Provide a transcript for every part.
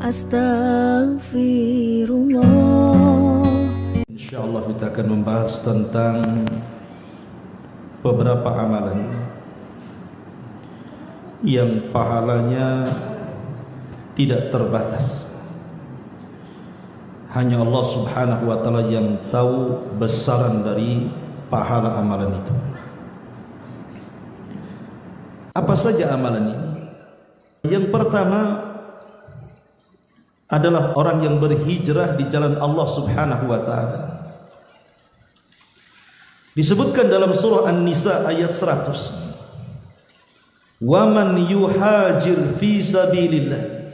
Astaghfirullah. Insyaallah kita akan membahas tentang beberapa amalan yang pahalanya tidak terbatas. Hanya Allah Subhanahu wa taala yang tahu besaran dari pahala amalan itu. Apa saja amalan ini? Yang pertama adalah orang yang berhijrah di jalan Allah Subhanahu wa taala. Disebutkan dalam surah An-Nisa ayat 100. Wa man yuhajir fi sabilillah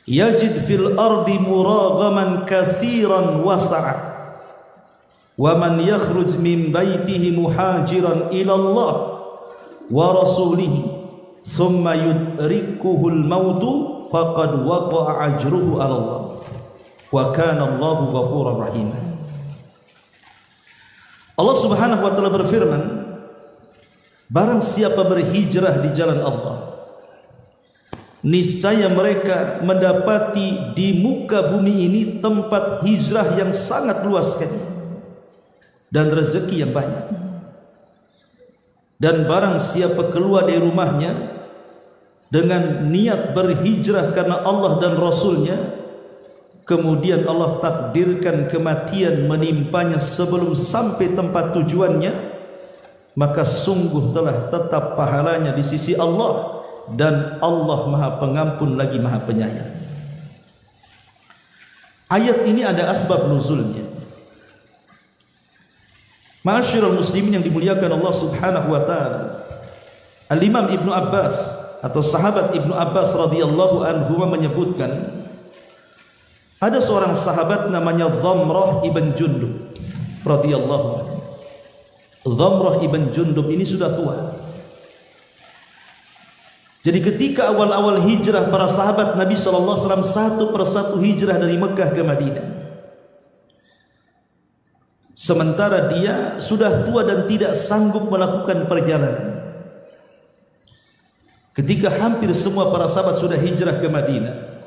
yajid fil ardi muragaman katsiran wasa'a. Wa man yakhruj min baitihi muhajiran ila Allah wa rasulihi thumma yudrikuhul mautu faqad waqa'a ajruhu 'ala Allah wa kana Allahu ghafurar rahim. Allah Subhanahu wa taala berfirman, barang siapa berhijrah di jalan Allah, niscaya mereka mendapati di muka bumi ini tempat hijrah yang sangat luas sekali dan rezeki yang banyak. Dan barang siapa keluar dari rumahnya dengan niat berhijrah karena Allah dan Rasulnya, kemudian Allah takdirkan kematian menimpanya sebelum sampai tempat tujuannya, maka sungguh telah tetap pahalanya di sisi Allah, dan Allah Maha Pengampun lagi Maha Penyayang. Ayat ini ada asbab nuzulnya. Ma'asyiral muslimin yang dimuliakan Allah Subhanahu wa taala, Al-Imam Ibnu Abbas atau sahabat Ibnu Abbas radhiyallahu anhu menyebutkan, ada seorang sahabat namanya Dhamrah ibn Jundub radhiyallahu anhu. Dhamrah ibn Jundub ini sudah tua. Jadi ketika awal-awal hijrah para sahabat Nabi sallallahu alaihi wasallam satu persatu hijrah dari Mekah ke Madinah. Sementara dia sudah tua dan tidak sanggup melakukan perjalanan. Ketika hampir semua para sahabat sudah hijrah ke Madinah,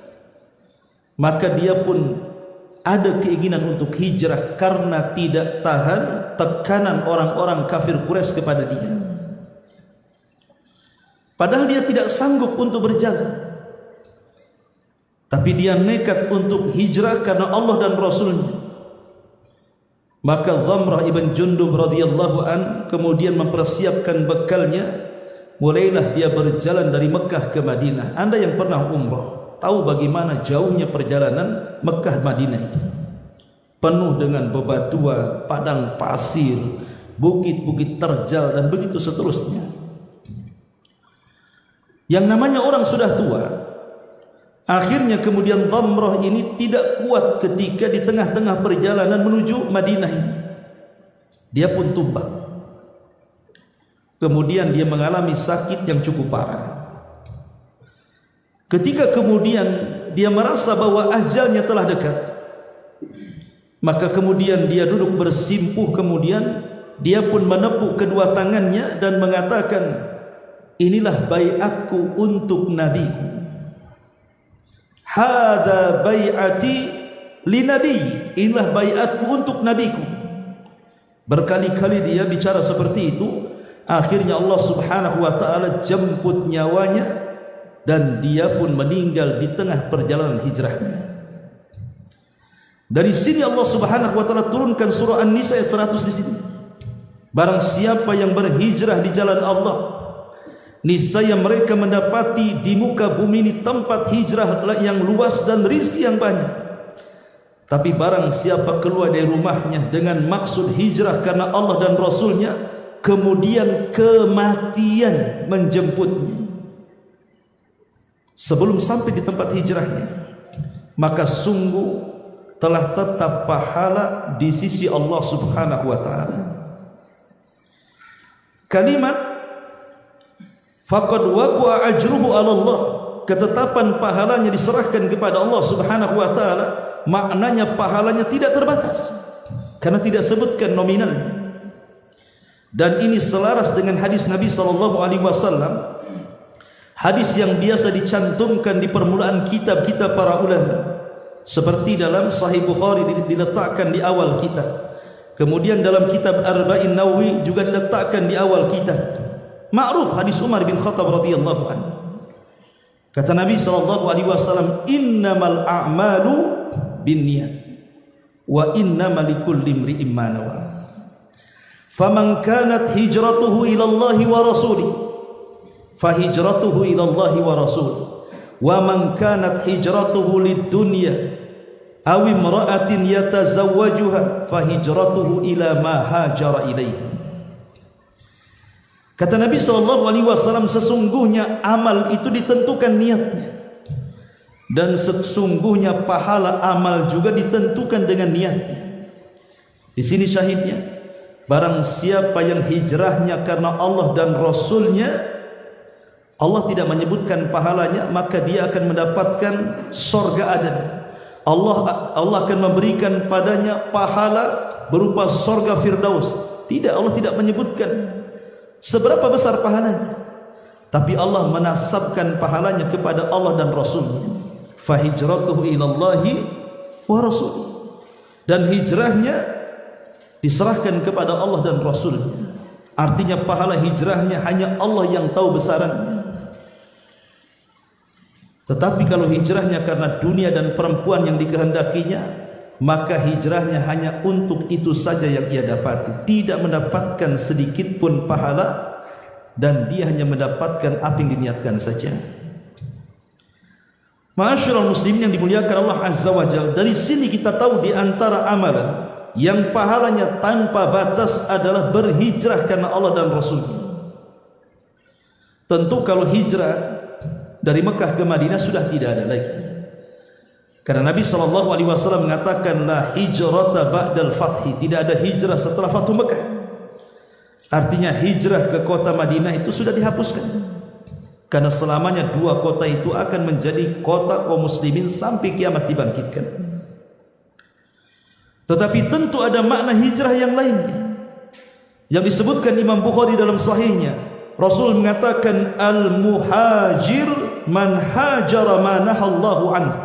maka dia pun ada keinginan untuk hijrah karena tidak tahan tekanan orang-orang kafir Quraisy kepada dia. Padahal dia tidak sanggup untuk berjalan, tapi dia nekat untuk hijrah karena Allah dan Rasulnya. Maka Dhamrah ibn Jundub radhiyallahu an kemudian mempersiapkan bekalnya. Mulailah dia berjalan dari Mekah ke Madinah. Anda yang pernah umrah tahu bagaimana jauhnya perjalanan Mekah Madinah itu. Penuh dengan bebatuan, padang pasir, bukit-bukit terjal dan begitu seterusnya. Yang namanya orang sudah tua, akhirnya kemudian Dhamrah ini tidak kuat ketika di tengah-tengah perjalanan menuju Madinah ini. Dia pun tumbang. Kemudian dia mengalami sakit yang cukup parah. Ketika kemudian dia merasa bahwa ajalnya telah dekat, maka kemudian dia duduk bersimpuh. Kemudian dia pun menepuk kedua tangannya dan mengatakan, inilah baiatku untuk nabiku. Hadza bai'ati li nabi. Inilah baiatku untuk nabiku. Berkali-kali dia bicara seperti itu. Akhirnya Allah Subhanahu wa taala jemput nyawanya dan dia pun meninggal di tengah perjalanan hijrahnya. Dari sini Allah Subhanahu wa taala turunkan surah An-Nisa ayat 100 di sini. Barang siapa yang berhijrah di jalan Allah, niscaya mereka mendapati di muka bumi ini tempat hijrah yang luas dan rizki yang banyak. Tapi barang siapa keluar dari rumahnya dengan maksud hijrah karena Allah dan Rasulnya, kemudian kematian menjemputnya sebelum sampai di tempat hijrahnya, maka sungguh telah tetap pahala di sisi Allah Subhanahu wa taala. Kalimat faqad waqa'a ajruhu 'ala Allah, ketetapan pahalanya diserahkan kepada Allah Subhanahu wa taala, maknanya pahalanya tidak terbatas karena tidak sebutkan nominalnya. Dan ini selaras dengan hadis Nabi sallallahu alaihi wasallam, hadis yang biasa dicantumkan di permulaan kitab-kitab para ulama, seperti dalam Sahih Bukhari diletakkan di awal kitab, kemudian dalam kitab Arba'in Nawawi juga diletakkan di awal kitab. Ma'ruf hadis Umar bin Khattab radhiyallahu anhu. Kata Nabi SAW, innamal a'malu binniyat wa innamal likulli imri'in ma nawa. Faman kanat hijratuhu ila Allah wa rasulih fa hijratuhu ila Allah wa rasulih wa man kanat hijratuhu lid-dunya aw imra'atin yatazawwajuha fa hijratuhu ila ma hajara ilaihi. Kata Nabi SAW, sesungguhnya amal itu ditentukan niatnya, dan sesungguhnya pahala amal juga ditentukan dengan niatnya. Di sini syahidnya, barang siapa yang hijrahnya karena Allah dan Rasulnya, Allah tidak menyebutkan pahalanya, maka dia akan mendapatkan surga Aden. Allah akan memberikan padanya pahala berupa surga Firdaus. Tidak, Allah tidak menyebutkan seberapa besar pahalanya, tapi Allah menasabkan pahalanya kepada Allah dan Rasulnya. Fa hijratuhu ilallahi wa rasulih, dan hijrahnya diserahkan kepada Allah dan Rasulnya. Artinya pahala hijrahnya hanya Allah yang tahu besarannya. Tetapi kalau hijrahnya karena dunia dan perempuan yang dikehendakinya, maka hijrahnya hanya untuk itu saja yang ia dapati, tidak mendapatkan sedikit pun pahala, dan dia hanya mendapatkan apa yang diniatkan saja. Ma'asyiral muslimin yang dimuliakan Allah Azza wa Jalla, dari sini kita tahu di antara amalan yang pahalanya tanpa batas adalah berhijrah karena Allah dan Rasulnya. Tentu kalau hijrah dari Mekah ke Madinah sudah tidak ada lagi, karena Nabi SAW mengatakan la hijrata ba'dal fathi, tidak ada hijrah setelah Fathu Mekah. Artinya hijrah ke kota Madinah itu sudah dihapuskan, karena selamanya dua kota itu akan menjadi kota kaum muslimin sampai kiamat dibangkitkan. Tetapi tentu ada makna hijrah yang lainnya yang disebutkan Imam Bukhari dalam sahihnya. Rasul mengatakan al-muhajir man hajara ma nahallahu anhu.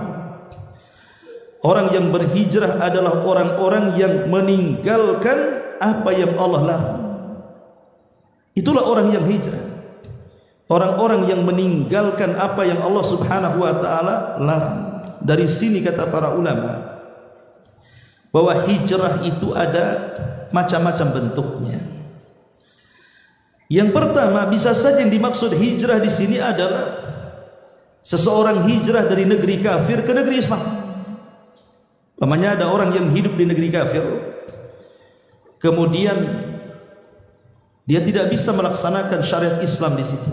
Orang yang berhijrah adalah orang-orang yang meninggalkan apa yang Allah larang. Itulah orang yang hijrah, orang-orang yang meninggalkan apa yang Allah Subhanahu wa taala larang. Dari sini kata para ulama bahwa hijrah itu ada macam-macam bentuknya. Yang pertama, bisa saja yang dimaksud hijrah di sini adalah seseorang hijrah dari negeri kafir ke negeri Islam. Namanya ada orang yang hidup di negeri kafir, kemudian dia tidak bisa melaksanakan syariat Islam di situ,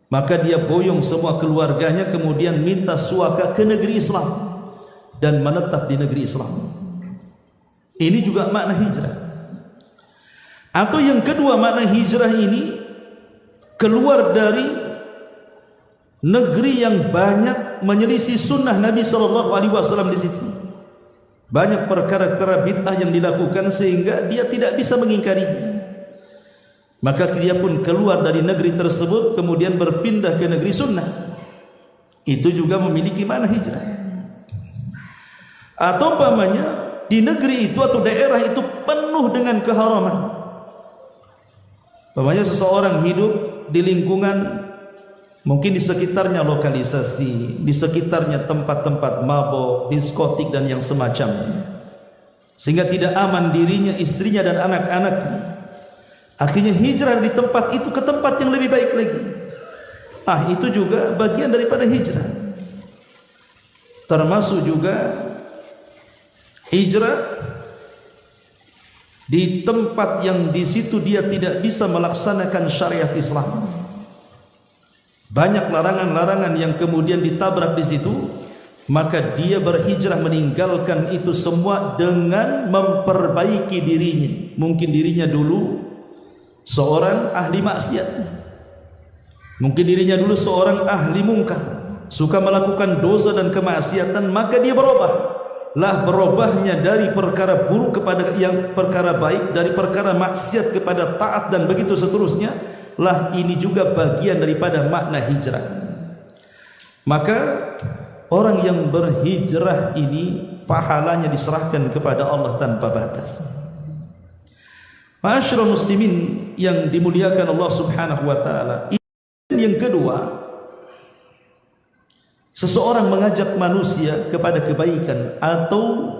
maka dia boyong semua keluarganya, kemudian minta suaka ke negeri Islam dan menetap di negeri Islam. Ini juga makna hijrah. Atau yang kedua, makna hijrah ini keluar dari negeri yang banyak menyelisih sunnah Nabi SAW di situ. Banyak perkara-perkara bid'ah yang dilakukan sehingga dia tidak bisa mengingkarinya. Maka dia pun keluar dari negeri tersebut kemudian berpindah ke negeri sunnah. Itu juga memiliki makna hijrah. Atau umpamanya di negeri itu atau daerah itu penuh dengan keharaman. Umpamanya seseorang hidup di lingkungan, mungkin di sekitarnya lokalisasi, di sekitarnya tempat-tempat mabok, diskotik dan yang semacamnya, sehingga tidak aman dirinya, istrinya dan anak-anaknya. Akhirnya hijrah di tempat itu ke tempat yang lebih baik lagi. Itu juga bagian daripada hijrah. Termasuk juga hijrah di tempat yang di situ dia tidak bisa melaksanakan syariat Islam. Banyak larangan-larangan yang kemudian ditabrak di situ, maka dia berhijrah meninggalkan itu semua dengan memperbaiki dirinya. Mungkin dirinya dulu seorang ahli maksiat, mungkin dirinya dulu seorang ahli mungkar, suka melakukan dosa dan kemaksiatan, maka dia berubah. Berubahnya dari perkara buruk kepada yang perkara baik, dari perkara maksiat kepada taat dan begitu seterusnya. lah ini juga bagian daripada makna hijrah. Maka orang yang berhijrah ini pahalanya diserahkan kepada Allah tanpa batas. Ma'asyiral muslimin yang dimuliakan Allah Subhanahu wa taala. Yang kedua, seseorang mengajak manusia kepada kebaikan atau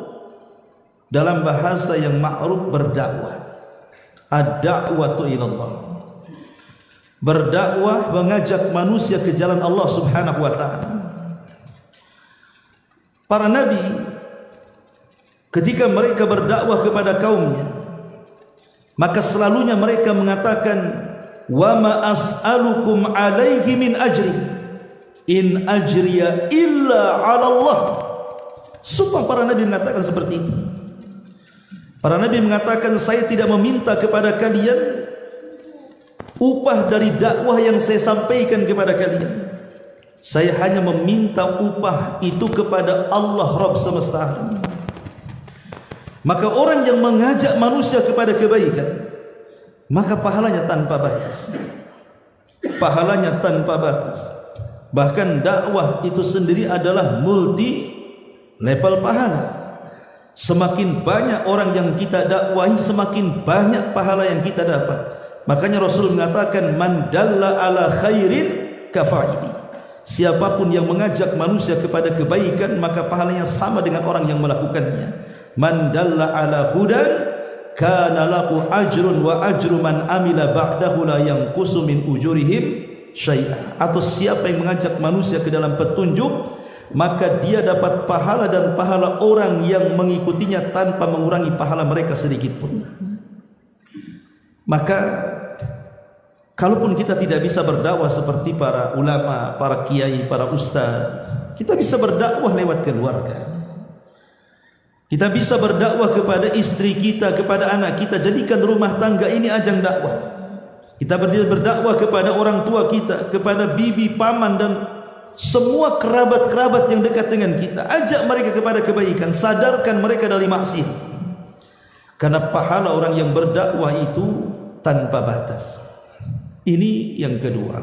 dalam bahasa yang ma'ruf berdakwah. Ad-da'watu ilallah. Berdakwah mengajak manusia ke jalan Allah Subhanahu wa taala. Para nabi ketika mereka berdakwah kepada kaumnya, maka selalunya mereka mengatakan, wa ma as'alukum alaihi min ajri in ajriya illa 'ala Allah. Sumpah para nabi mengatakan seperti itu. Para nabi mengatakan, saya tidak meminta kepada kalian upah dari dakwah yang saya sampaikan kepada kalian. Saya hanya meminta upah itu kepada Allah Rabb semesta alam. Maka orang yang mengajak manusia kepada kebaikan, maka pahalanya tanpa batas. Pahalanya tanpa batas. Bahkan dakwah itu sendiri adalah multi level pahala. Semakin banyak orang yang kita dakwahi, semakin banyak pahala yang kita dapat. Makanya Rasul mengatakan, man dalla ala khairin kafa'ili. Siapapun yang mengajak manusia kepada kebaikan, maka pahalanya sama dengan orang yang melakukannya. Man dalla ala hudan kana lahu ajrun wa ajru man amila ba'dahu la yanqusu min ujurihim syai'a. Atau siapa yang mengajak manusia ke dalam petunjuk, maka dia dapat pahala dan pahala orang yang mengikutinya tanpa mengurangi pahala mereka sedikit pun. Maka kalaupun kita tidak bisa berdakwah seperti para ulama, para kiai, para ustaz, kita bisa berdakwah lewat keluarga. Kita bisa berdakwah kepada istri kita, kepada anak kita. Jadikan rumah tangga ini ajang dakwah. Kita berdakwah kepada orang tua kita, kepada bibi, paman dan semua kerabat-kerabat yang dekat dengan kita. Ajak mereka kepada kebaikan, sadarkan mereka dari maksiat. Karena pahala orang yang berdakwah itu tanpa batas. Ini yang kedua.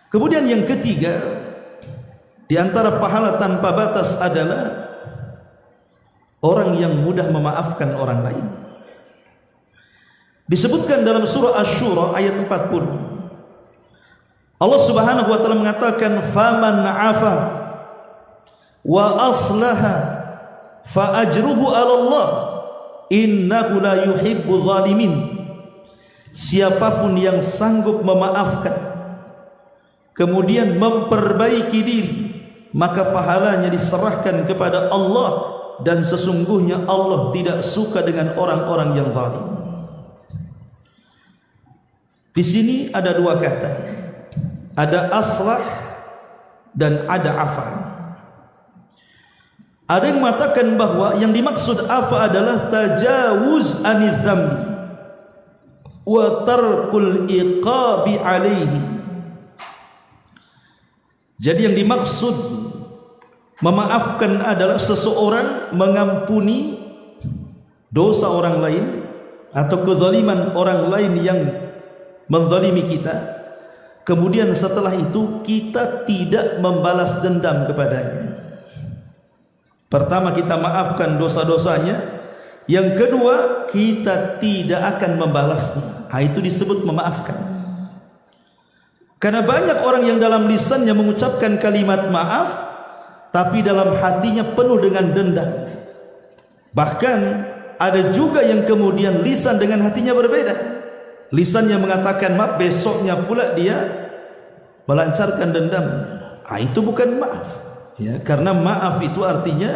Kemudian yang ketiga, di antara pahala tanpa batas adalah orang yang mudah memaafkan orang lain. Disebutkan dalam surah Asy-Syura ayat 40. Allah Subhanahu wa taala mengatakan, faman 'afa wa aslaha fa ajruhu 'ala Allah innahu la yuhibbu zalimin. Siapapun yang sanggup memaafkan kemudian memperbaiki diri, maka pahalanya diserahkan kepada Allah, dan sesungguhnya Allah tidak suka dengan orang-orang yang zalim. Di sini ada dua kata. Ada aslah dan ada afa. Ada yang mengatakan bahwa yang dimaksud afa adalah tajawuz anil dzambi wa tarkul iqabi alaihi. Jadi yang dimaksud memaafkan adalah seseorang mengampuni dosa orang lain atau kezaliman orang lain yang menzalimi kita. Kemudian setelah itu kita tidak membalas dendam kepadanya. Pertama, kita maafkan dosa-dosanya. Yang kedua, kita tidak akan membalasnya. Itu disebut memaafkan. Karena banyak orang yang dalam lisannya mengucapkan kalimat maaf, tapi dalam hatinya penuh dengan dendam. Bahkan ada juga yang kemudian lisan dengan hatinya berbeda. Lisannya mengatakan maaf, besoknya pula dia melancarkan dendam. Itu bukan maaf. Ya, karena maaf itu artinya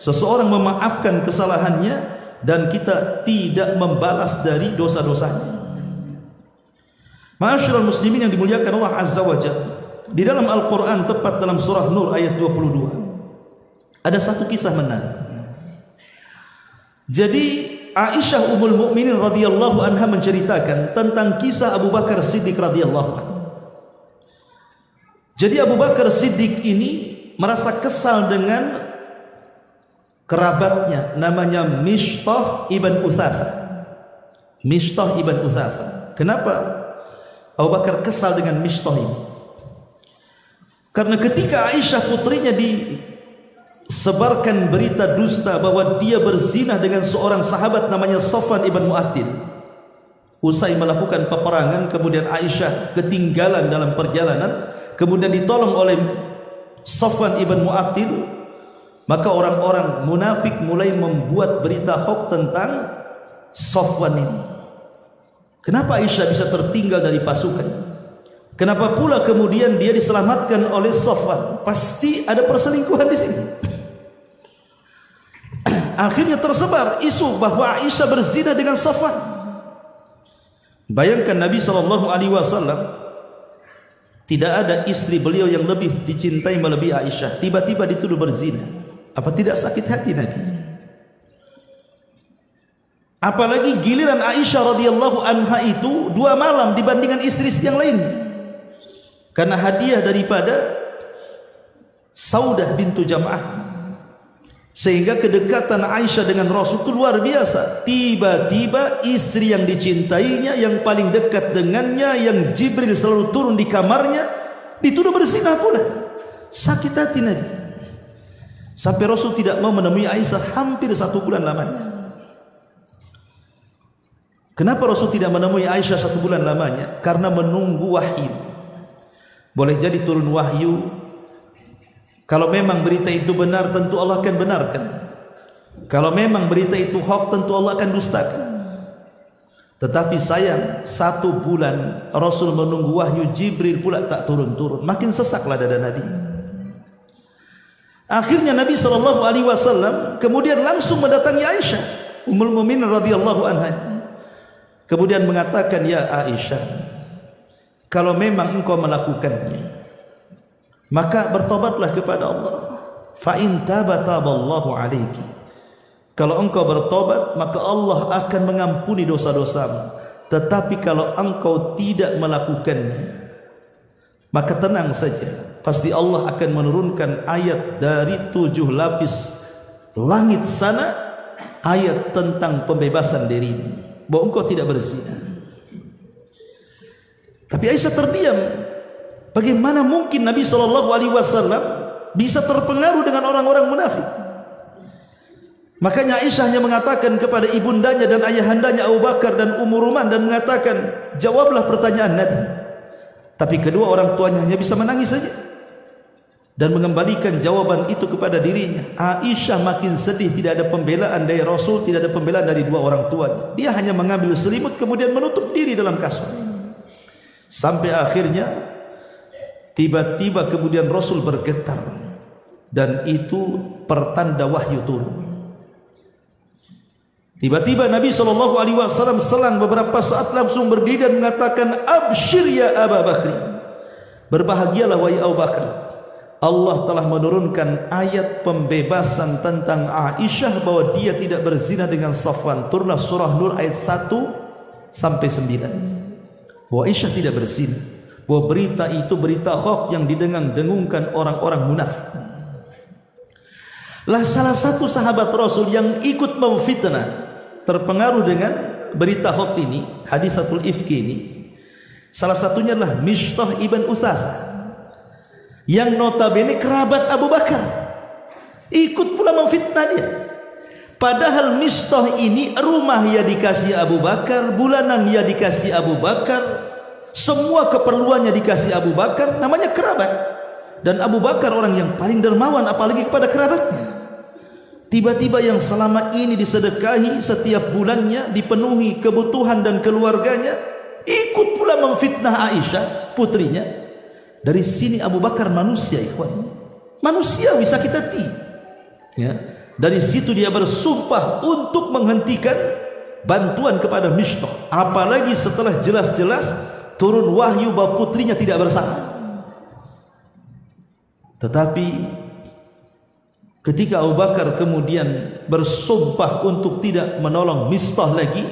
seseorang memaafkan kesalahannya dan kita tidak membalas dari dosa-dosanya. Ma'asyiral muslimin yang dimuliakan Allah Azza wa Jalla, di dalam Al-Quran, tepat dalam surah Nur ayat 22, ada satu kisah menarik. Jadi Aisyah Ummul Mukminin radhiyallahu anha menceritakan tentang kisah Abu Bakar Siddiq radhiyallahu anhu. Jadi Abu Bakar Siddiq ini merasa kesal dengan kerabatnya, namanya Mishtah ibn Utsatsa. Mishtah ibn Utsatsa. Kenapa? Abu Bakar kesal dengan Mistah ini. Karena ketika Aisyah putrinya disebarkan berita dusta bahwa dia berzina dengan seorang sahabat namanya Safwan ibn Mu'attil. Usai melakukan peperangan, kemudian Aisyah ketinggalan dalam perjalanan, kemudian ditolong oleh Safwan ibn Mu'attil, maka orang-orang munafik mulai membuat berita hoax tentang Safwan ini. Kenapa Aisyah bisa tertinggal dari pasukan? Kenapa pula kemudian dia diselamatkan oleh Safwan? Pasti ada perselingkuhan di sini. Akhirnya tersebar isu bahwa Aisyah berzina dengan Safwan. Bayangkan Nabi SAW, tidak ada istri beliau yang lebih dicintai melebihi Aisyah, tiba-tiba dituduh berzina. Apa tidak sakit hati Nabi? Apalagi giliran Aisyah radhiyallahu anha itu 2 malam dibandingkan istri-istri yang lainnya. Karena hadiah daripada Saudah bintu Jam'ah, sehingga kedekatan Aisyah dengan Rasul itu luar biasa. Tiba-tiba istri yang dicintainya, yang paling dekat dengannya, yang Jibril selalu turun di kamarnya, dituduh berzina pula. Sakit hati Nabi, sampai Rasul tidak mau menemui Aisyah hampir 1 bulan lamanya. Kenapa Rasul tidak menemui Aisyah 1 bulan lamanya? Karena menunggu wahyu. Boleh jadi turun wahyu. Kalau memang berita itu benar, tentu Allah akan benarkan. Kalau memang berita itu hoax, tentu Allah akan dustakan. Tetapi sayang, 1 bulan Rasul menunggu wahyu, Jibril pula tak turun-turun. Makin sesaklah dada Nabi. Akhirnya Nabi SAW kemudian langsung mendatangi Aisyah Ummul Mukminin radhiyallahu anha. Kemudian mengatakan, ya Aisyah, kalau memang engkau melakukannya, maka bertobatlah kepada Allah. Fa in taba taballahu alaiki. Kalau engkau bertobat, maka Allah akan mengampuni dosa-dosamu. Tetapi kalau engkau tidak melakukannya, maka tenang saja, pasti Allah akan menurunkan ayat dari 7 lapis langit sana, ayat tentang pembebasan dirimu, bahwa engkau tidak berzina. Tapi Aisyah terdiam. Bagaimana mungkin Nabi SAW bisa terpengaruh dengan orang-orang munafik? Makanya Aisyah hanya mengatakan kepada ibundanya dan ayahandanya Abu Bakar dan Ummu Ruman, dan mengatakan, jawablah pertanyaan Nabi. Tapi kedua orang tuanya hanya bisa menangis saja dan mengembalikan jawaban itu kepada dirinya. Aisyah makin sedih, tidak ada pembelaan dari Rasul, tidak ada pembelaan dari 2 orang tuanya. Dia hanya mengambil selimut kemudian menutup diri dalam kasur. Sampai akhirnya tiba-tiba kemudian Rasul bergetar, dan itu pertanda wahyu turun. Tiba-tiba Nabi SAW selang beberapa saat langsung berdiri dan mengatakan, absyir ya Abu Bakr, berbahagialah wahai Abu Bakar, Allah telah menurunkan ayat pembebasan tentang Aisyah bahwa dia tidak berzina dengan Safwan. Turunlah surah Nur ayat 1 sampai 9. Bahwa Aisyah tidak berzina, bahwa berita itu berita hoax yang didengung-dengungkan orang-orang munafik. Lah salah satu sahabat Rasul yang ikut memfitnah, terpengaruh dengan berita hoax ini, hadisatul ifki ini, salah satunya adalah Mistah ibn Utsatha, yang notabene kerabat Abu Bakar, ikut pula memfitnah dia. Padahal Mistah ini rumah ya dikasih Abu Bakar, bulanan ya dikasih Abu Bakar, semua keperluannya dikasih Abu Bakar, namanya kerabat. Dan Abu Bakar orang yang paling dermawan, apalagi kepada kerabatnya. Tiba-tiba yang selama ini disedekahi setiap bulannya, dipenuhi kebutuhan dan keluarganya, ikut pula memfitnah Aisyah putrinya. Dari sini Abu Bakar manusia, ikhwan, manusiawi, sakit hati ya. Dari situ dia bersumpah untuk menghentikan bantuan kepada Mistah, apalagi setelah jelas-jelas turun wahyu bahwa putrinya tidak bersalah. Tetapi ketika Abu Bakar kemudian bersumpah untuk tidak menolong Mistah lagi,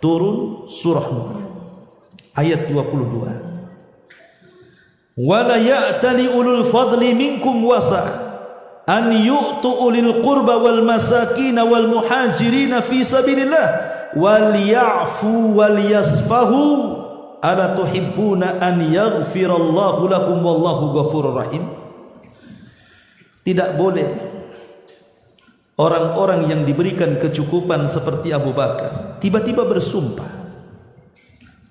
turun surah Nur ayat 22. Wala ya'tali ulul fadli minkum wasa' an yu'tu ulil qurba wal masakin wal muhajirin fi sabilillah wal ya'fu wal yasfahu ala tuhibbuna an yaghfirallahu lakum wallahu ghafurur rahim. Tidak boleh orang-orang yang diberikan kecukupan seperti Abu Bakar tiba-tiba bersumpah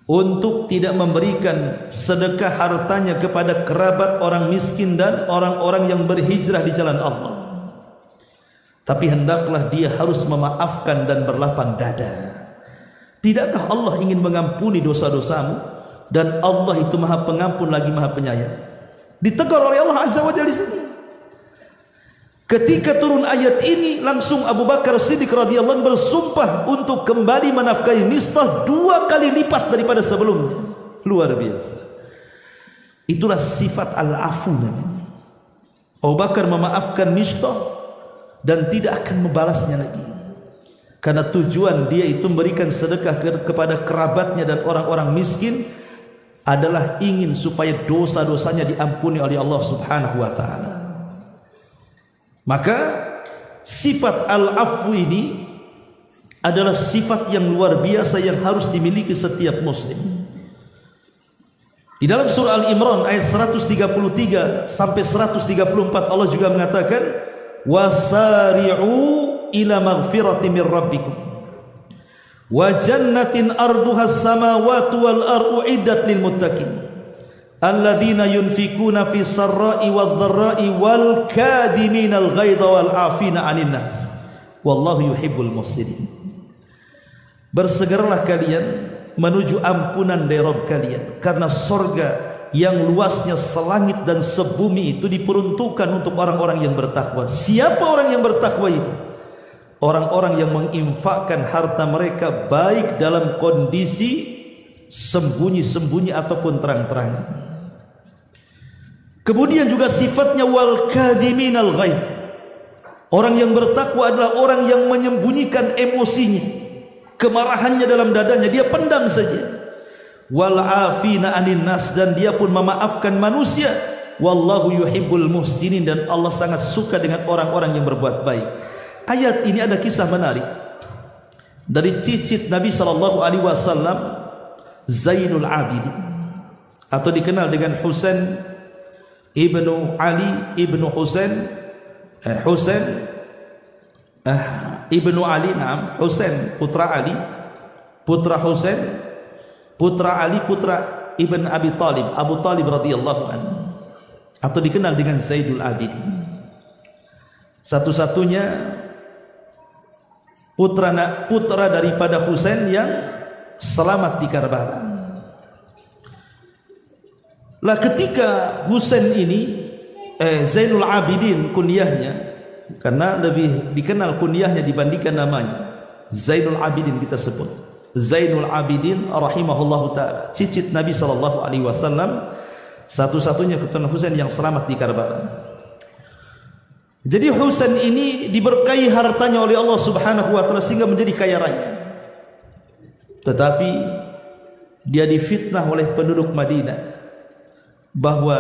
untuk tidak memberikan sedekah hartanya kepada kerabat, orang miskin dan orang-orang yang berhijrah di jalan Allah. Tapi hendaklah dia harus memaafkan dan berlapang dada. Tidakkah Allah ingin mengampuni dosa-dosamu? Dan Allah itu Maha Pengampun lagi Maha Penyayang. Ditegur oleh Allah Azza wa Jalla di sini. Ketika turun ayat ini, langsung Abu Bakar Siddiq radhiyallahu anhu bersumpah untuk kembali menafkahi Mistah 2 kali lipat daripada sebelumnya. Luar biasa. Itulah sifat al-afu namanya. Abu Bakar memaafkan Mistah dan tidak akan membalasnya lagi. Karena tujuan dia itu memberikan sedekah kepada kerabatnya dan orang-orang miskin adalah ingin supaya dosa-dosanya diampuni oleh Allah Subhanahu wa taala. Maka sifat al-afwu ini adalah sifat yang luar biasa yang harus dimiliki setiap muslim. Di dalam surah Al-Imran ayat 133 sampai 134 Allah juga mengatakan wasari'u ila maghfirati min rabbikum wa jannatin arduhas samawati wal ardu iddat lil muttaqin alladzina yunfikuna fi sarra'i wad dharra'i wal kadiminal ghaidha wal 'afina 'anil nas wallahu yuhibbul muhsinin. Bersegeralah kalian menuju ampunan dari Rabb kalian, karena sorga yang luasnya selangit dan sebumi itu diperuntukkan untuk orang-orang yang bertakwa. Siapa orang yang bertakwa itu? Orang-orang yang menginfakkan harta mereka baik dalam kondisi sembunyi-sembunyi ataupun terang-terangan. Kemudian juga sifatnya wal kadhiminal ghaidh. Orang yang bertakwa adalah orang yang menyembunyikan emosinya, kemarahannya dalam dadanya, dia pendam saja. Wal afina 'anil nas, dan dia pun memaafkan manusia. Wallahu yuhibbul muhsinin, dan Allah sangat suka dengan orang-orang yang berbuat baik. Ayat ini ada kisah menarik dari cicit Nabi sallallahu alaihi wasallam, Zainul Abidin, atau dikenal dengan Husain ibnu Ali ibnu Husain ibnu Ali, Husain putra Ali, putra Husain, putra Ali, putra Ibn Abi Talib, Abu Talib radhiyallahu anhu, atau dikenal dengan Zainul Abidin. Satu-satunya putra daripada Husain yang selamat di Karbala. Lah ketika Husain ini Zainul Abidin kunyahnya, karena lebih dikenal kunyahnya dibandingkan namanya, Zainul Abidin kita sebut Zainul Abidin rahimahullahu taala, cicit Nabi sallallahu alaihi wasallam, satu-satunya keturunan Husain yang selamat di Karbala. Jadi Husain ini diberkahi hartanya oleh Allah Subhanahu wa taala sehingga menjadi kaya raya. Tetapi dia difitnah oleh penduduk Madinah bahwa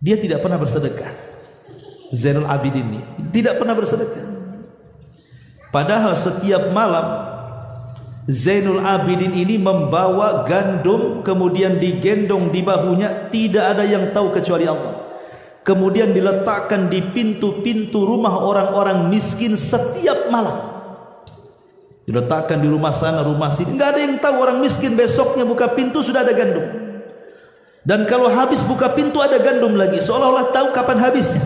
dia tidak pernah bersedekah. Zainul Abidin ini tidak pernah bersedekah. Padahal setiap malam Zainul Abidin ini membawa gandum, kemudian digendong di bahunya, tidak ada yang tahu kecuali Allah. Kemudian diletakkan di pintu-pintu rumah orang-orang miskin setiap malam. Diletakkan di rumah sana, rumah sini, nggak ada yang tahu. Orang miskin besoknya buka pintu sudah ada gandum, dan kalau habis buka pintu ada gandum lagi, seolah-olah tahu kapan habisnya.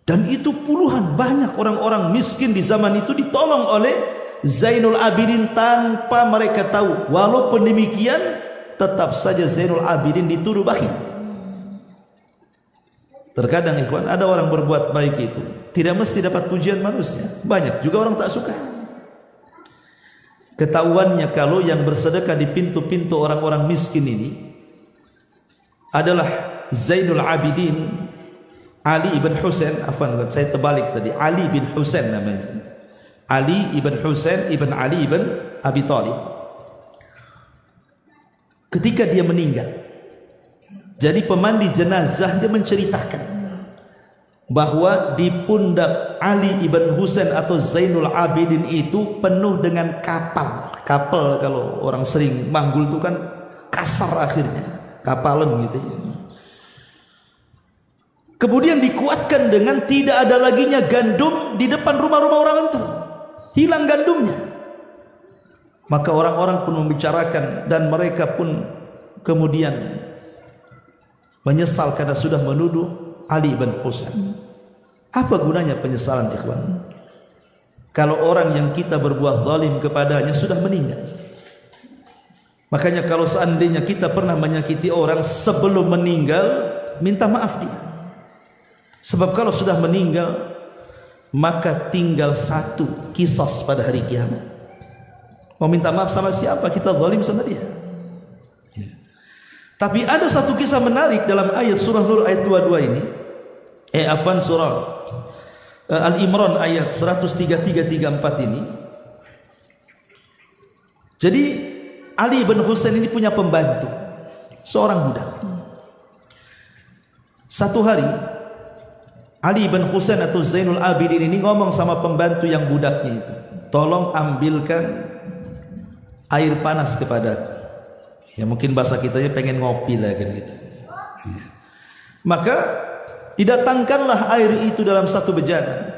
Dan itu puluhan banyak orang-orang miskin di zaman itu ditolong oleh Zainul Abidin tanpa mereka tahu. Walaupun demikian, tetap saja Zainul Abidin dituduh bakhil. Terkadang ikhwan, ada orang berbuat baik itu tidak mesti dapat pujian manusia. Banyak juga orang tak suka. Ketahuannya kalau yang bersedekah di pintu-pintu orang-orang miskin ini adalah Zainul Abidin Ali ibn Husain, saya terbalik tadi, Ali bin Husain namanya, Ali ibn Husain ibn Ali ibn Abi Talib. Ketika dia meninggal, jadi pemandi jenazah dia menceritakan bahwa di pundak Ali ibn Husain atau Zainul Abidin itu penuh dengan kapal. Kapal kalau orang sering manggul itu kan kasar akhirnya, kapalan gitu ya. Kemudian dikuatkan dengan tidak ada laginya gandum di depan rumah-rumah orang itu, hilang gandumnya. Maka orang-orang pun membicarakan dan mereka pun kemudian menyesal karena sudah menuduh Ali bin Husain. Apa gunanya penyesalan, ikhwan? Kalau orang yang kita berbuat zalim kepadanya sudah meninggal. Makanya kalau seandainya kita pernah menyakiti orang sebelum meninggal, minta maaf dia. Sebab kalau sudah meninggal, maka tinggal satu, qisas pada hari kiamat. Mau minta maaf sama siapa? Kita zalim sama dia. Ya. Tapi ada satu kisah menarik dalam ayat surah Nur ayat 22 ini. Surah Al-Imran ayat 133-34 ini. Jadi Ali bin Husain ini punya pembantu, seorang budak. Satu hari Ali bin Husain atau Zainul Abidin ini ngomong sama pembantu yang budaknya itu, tolong ambilkan air panas kepadaku. Ya mungkin bahasa kitanya pengen ngopi lah kan gitu. Ya. Maka didatangkanlah air itu dalam satu bejana.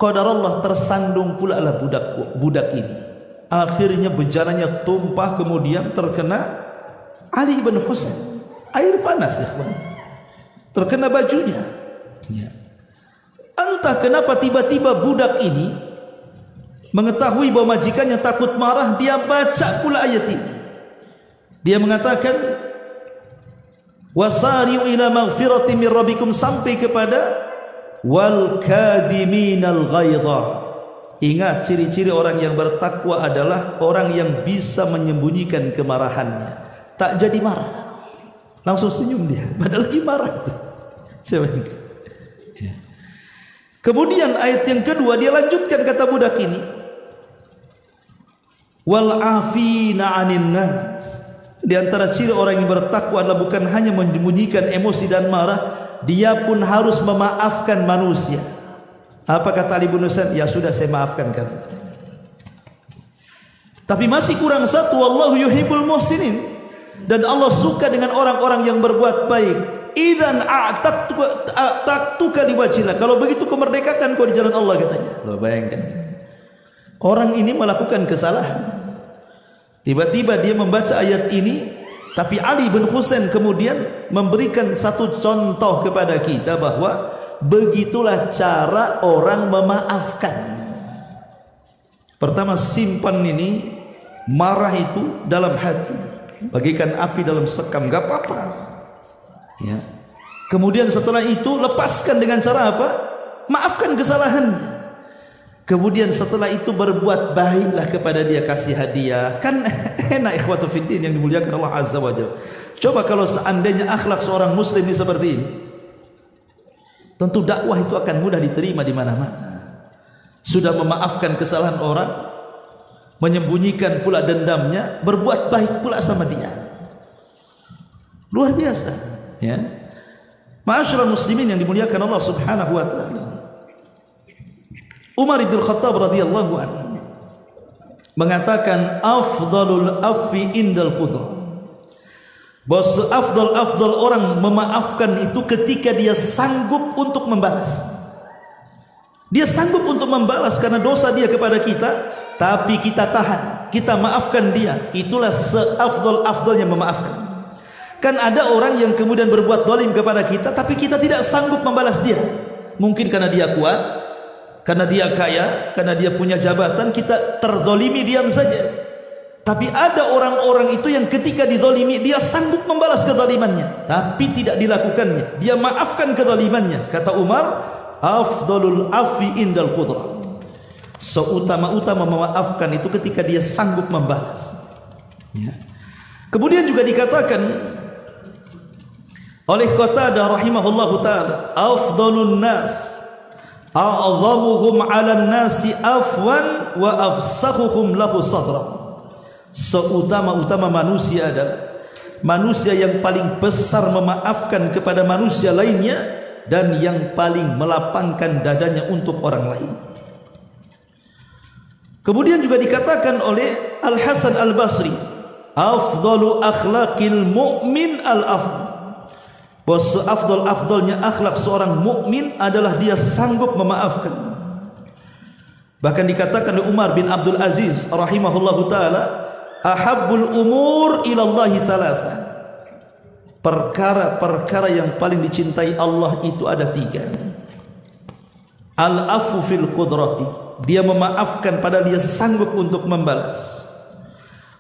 Qadarullah tersandung pula lah budak ini. Akhirnya bejananya tumpah, kemudian terkena Ali bin Husain. Air panas ya kawan. Terkena bajunya. Ya. Entah kenapa tiba-tiba budak ini mengetahui bahwa majikannya takut marah, dia baca pula ayat ini. Dia mengatakan wasari'u ila maghfirati min rabbikum sampai kepada wal kadhiminal ghaidha. Ingat, ciri-ciri orang yang bertakwa adalah orang yang bisa menyembunyikan kemarahannya. Tak jadi marah, langsung senyum dia, padahal lagi marah. Kemudian ayat yang kedua dia lanjutkan, kata budak ini, wal afina 'anil nas. Di antara ciri orang yang bertakwa adalah bukan hanya menyembunyikan emosi dan marah, dia pun harus memaafkan manusia. Apa kata Ali bin Husain? Ya sudah, saya maafkan kamu. Tapi masih kurang satu, wallahu yuhibbul muhsinin. Dan Allah suka dengan orang-orang yang berbuat baik. Idzan a'taqtuka liwajhillah. Kalau begitu kemerdekakan kau di jalan Allah, katanya. Loh, bayangkan. Orang ini melakukan kesalahan. Tiba-tiba dia membaca ayat ini, tapi Ali bin Husain kemudian memberikan satu contoh kepada kita bahwa begitulah cara orang memaafkan. Pertama, simpan ini marah itu dalam hati, bagikan api dalam sekam, gak apa-apa. Ya. Kemudian setelah itu lepaskan dengan cara apa? Maafkan kesalahannya. Kemudian setelah itu berbuat baiklah kepada dia, kasih hadiah. Kan enak ikhwatu fiddin yang dimuliakan Allah Azza wa Jalla. Coba kalau seandainya akhlak seorang muslim ini seperti ini, tentu dakwah itu akan mudah diterima di mana-mana. Sudah memaafkan kesalahan orang, menyembunyikan pula dendamnya, berbuat baik pula sama dia. Luar biasa, ya. Ma'asyiral muslimin yang dimuliakan Allah Subhanahu wa taala. Umar bin Khattab radhiyallahu anhu mengatakan afdalul afwi indal qudrah. Bos afdal orang memaafkan itu ketika dia sanggup untuk membalas. Dia sanggup untuk membalas karena dosa dia kepada kita, tapi kita tahan, kita maafkan dia. Itulah seafdal-afdalnya memaafkan. Kan ada orang yang kemudian berbuat zalim kepada kita, tapi kita tidak sanggup membalas dia. Mungkin karena dia kuat, karena dia kaya, karena dia punya jabatan, kita terzalimi diam saja. Tapi ada orang-orang itu yang ketika dizalimi dia sanggup membalas kezalimannya, tapi tidak dilakukannya. Dia maafkan kezalimannya. Kata Umar, afdalul afi indal qudrah. Seutama-utama memaafkan itu ketika dia sanggup membalas. Ya. Kemudian juga dikatakan oleh Qatadah rahimahullahu taala, afdalun nas a'zamuhum 'alan nasi afwan wa afsahuhum lahu sadra. Seutama-utama manusia adalah manusia yang paling besar memaafkan kepada manusia lainnya dan yang paling melapangkan dadanya untuk orang lain. Kemudian juga dikatakan oleh Al-Hasan Al-Basri, afdalu akhlaqil mu'min al-afdal. Bahwa seafdal-afdalnya akhlak seorang mukmin adalah dia sanggup memaafkan. Bahkan dikatakan oleh Umar bin Abdul Aziz rahimahullahu taala, ahabbul umur ilallahi thalatha. Perkara-perkara yang paling dicintai Allah itu ada 3. Al-afu fil qudrati, dia memaafkan padahal dia sanggup untuk membalas.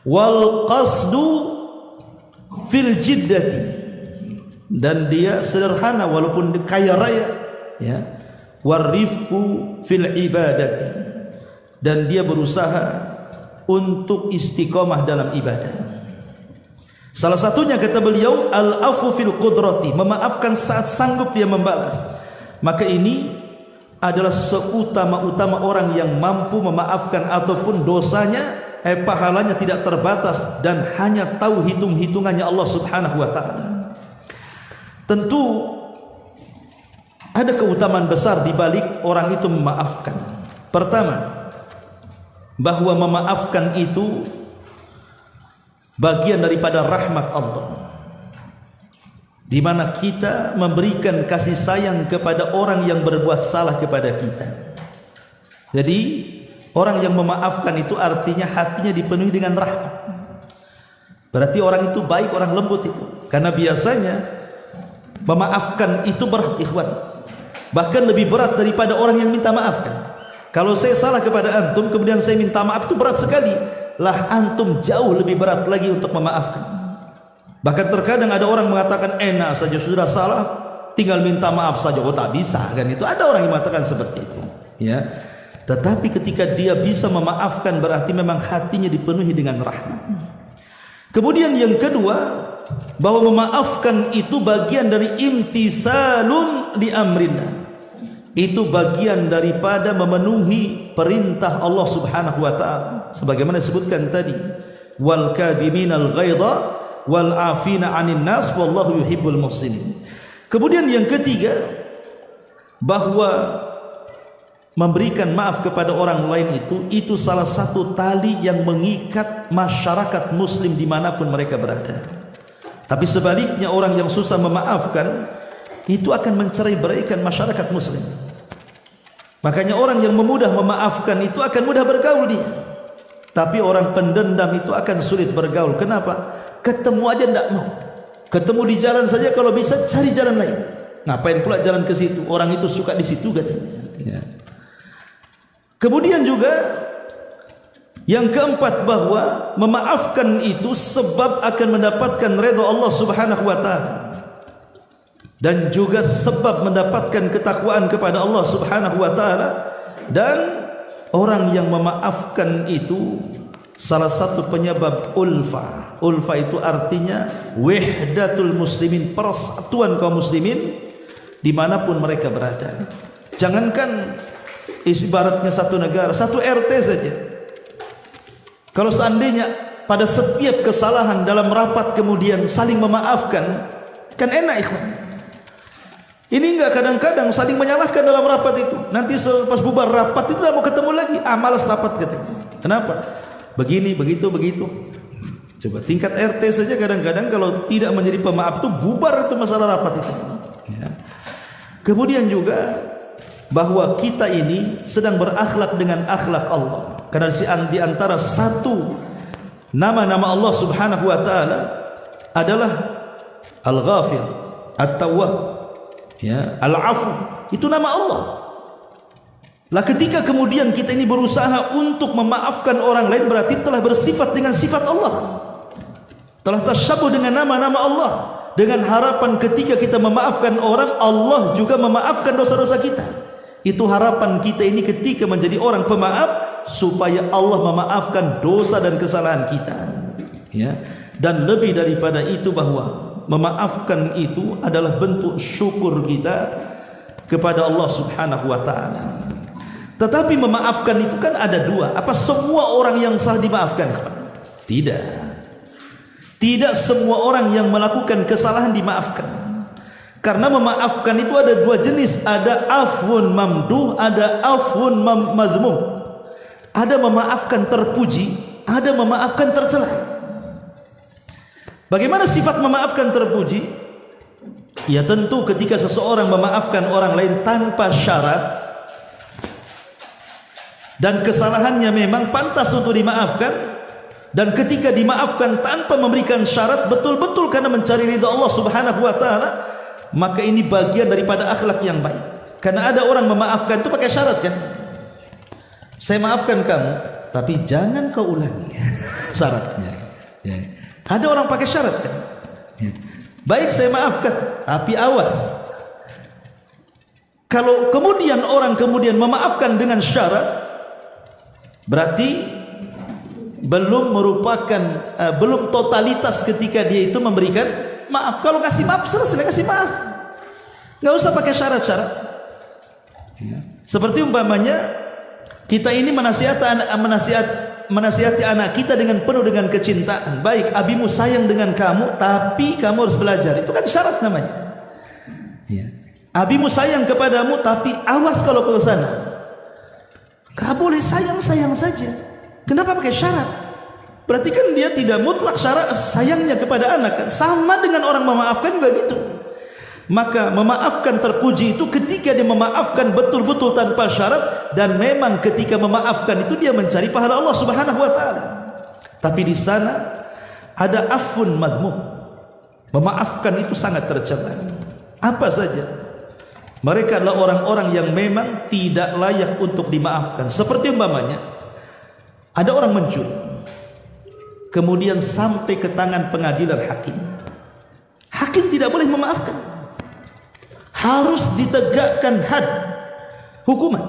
Wal qasdu fil jiddati, dan dia sederhana walaupun kaya raya, ya. Warifqu fil ibadati, dan dia berusaha untuk istiqomah dalam ibadah. Salah satunya kata beliau al-afu fil qudrati, memaafkan saat sanggup dia membalas. Maka ini adalah seutama-utama orang yang mampu memaafkan ataupun dosanya pahalanya tidak terbatas dan hanya tahu hitung-hitungannya Allah Subhanahu wa taala. Tentu ada keutamaan besar di balik orang itu memaafkan. Pertama, bahwa memaafkan itu bagian daripada rahmat Allah, di mana kita memberikan kasih sayang kepada orang yang berbuat salah kepada kita. Jadi orang yang memaafkan itu artinya hatinya dipenuhi dengan rahmat. Berarti orang itu baik, orang lembut itu. Karena biasanya memaafkan itu berat, ikhwan. Bahkan lebih berat daripada orang yang minta maafkan. Kalau saya salah kepada antum kemudian saya minta maaf, itu berat sekali. Lah antum jauh lebih berat lagi untuk memaafkan. Bahkan terkadang ada orang mengatakan enak saja sudah salah, tinggal minta maaf saja. Oh tak bisa kan, itu ada orang yang mengatakan seperti itu, ya. Tetapi ketika dia bisa memaafkan berarti memang hatinya dipenuhi dengan rahmat. Kemudian yang kedua, bahwa memaafkan itu bagian dari imtisalun li amrillah. Itu bagian daripada memenuhi perintah Allah Subhanahu wa taala. Sebagaimana disebutkan tadi, wal kadhiminal ghaidha wal afina 'anil nas wallahu yuhibbul muhsinin. Kemudian yang ketiga, bahwa memberikan maaf kepada orang lain itu salah satu tali yang mengikat masyarakat muslim dimanapun mereka berada. Tapi sebaliknya orang yang susah memaafkan itu akan mencerai-beraikan masyarakat muslim. Makanya orang yang memudah memaafkan itu akan mudah bergaul dia. Tapi orang pendendam itu akan sulit bergaul. Kenapa? Ketemu aja tidak mau. Ketemu di jalan saja, kalau bisa cari jalan lain. Ngapain pula jalan ke situ? Orang itu suka di situ katanya. Ya. Kemudian juga yang keempat, bahwa memaafkan itu sebab akan mendapatkan redha Allah Subhanahu wa taala, dan juga sebab mendapatkan ketakwaan kepada Allah Subhanahu wa taala. Dan orang yang memaafkan itu salah satu penyebab ulfa. Ulfa itu artinya wahdatul muslimin, persatuan kaum muslimin dimanapun mereka berada. Jangankan ibaratnya satu negara, satu RT saja, kalau seandainya pada setiap kesalahan dalam rapat kemudian saling memaafkan, kan enak ikhwan. Ini enggak, kadang-kadang saling menyalahkan dalam rapat itu. Nanti selepas bubar rapat itu tidak mau ketemu lagi. Malas rapat katanya. Kenapa? Begini, begitu, begitu. Coba tingkat RT saja kadang-kadang kalau tidak menjadi pemaaf itu bubar itu masalah rapat itu. Ya. Kemudian juga bahwa kita ini sedang berakhlak dengan akhlak Allah. Karena di antara satu nama-nama Allah Subhanahu wa taala adalah Al-Ghafir, At-Tawwab, ya, Al-Afu. Itu nama Allah. Lah ketika kemudian kita ini berusaha untuk memaafkan orang lain, berarti telah bersifat dengan sifat Allah. Telah tasyabuh dengan nama-nama Allah. Dengan harapan ketika kita memaafkan orang, Allah juga memaafkan dosa-dosa kita. Itu harapan kita ini ketika menjadi orang pemaaf, supaya Allah memaafkan dosa dan kesalahan kita, ya. Dan lebih daripada itu, bahwa memaafkan itu adalah bentuk syukur kita kepada Allah Subhanahu wa taala. Tetapi memaafkan itu kan ada dua. Apa semua orang yang salah dimaafkan? Tidak. Tidak semua orang yang melakukan kesalahan dimaafkan. Karena memaafkan itu ada dua jenis, ada afwun mamduh, ada afwun mazmum. Ada memaafkan terpuji, ada memaafkan tercela. Bagaimana sifat memaafkan terpuji? Ya tentu ketika seseorang memaafkan orang lain tanpa syarat dan kesalahannya memang pantas untuk dimaafkan, dan ketika dimaafkan tanpa memberikan syarat betul-betul karena mencari ridha Allah Subhanahu wa taala, maka ini bagian daripada akhlak yang baik. Karena ada orang memaafkan itu pakai syarat kan? Saya maafkan kamu, tapi jangan kau ulangi. Syaratnya. Ya. Ada orang pakai syarat kan? Ya. Baik saya maafkan, tapi awas. Kalau kemudian orang memaafkan dengan syarat, berarti belum merupakan belum totalitas ketika dia itu memberikan maaf. Kalau kasih maaf selesai, kasih maaf, nggak usah pakai syarat-syarat. Ya. Seperti umpamanya kita ini menasihati anak kita dengan penuh dengan kecintaan. Baik, abimu sayang dengan kamu, tapi kamu harus belajar. Itu kan syarat namanya. Ya. Abimu sayang kepadamu, tapi awas kalau ke sana. Gak boleh sayang-sayang saja. Kenapa pakai syarat? Berarti kan dia tidak mutlak syarat sayangnya kepada anak. Sama dengan orang memaafkan juga gitu. Maka memaafkan terpuji itu ketika dia memaafkan betul-betul tanpa syarat, dan memang ketika memaafkan itu dia mencari pahala Allah Subhanahu wa taala. Tapi di sana ada afun madmum. Memaafkan itu sangat tercela. Apa saja? Mereka adalah orang-orang yang memang tidak layak untuk dimaafkan. Seperti umpamanya ada orang mencuri, kemudian sampai ke tangan pengadilan hakim. Hakim tidak boleh memaafkan. Harus ditegakkan had, hukuman.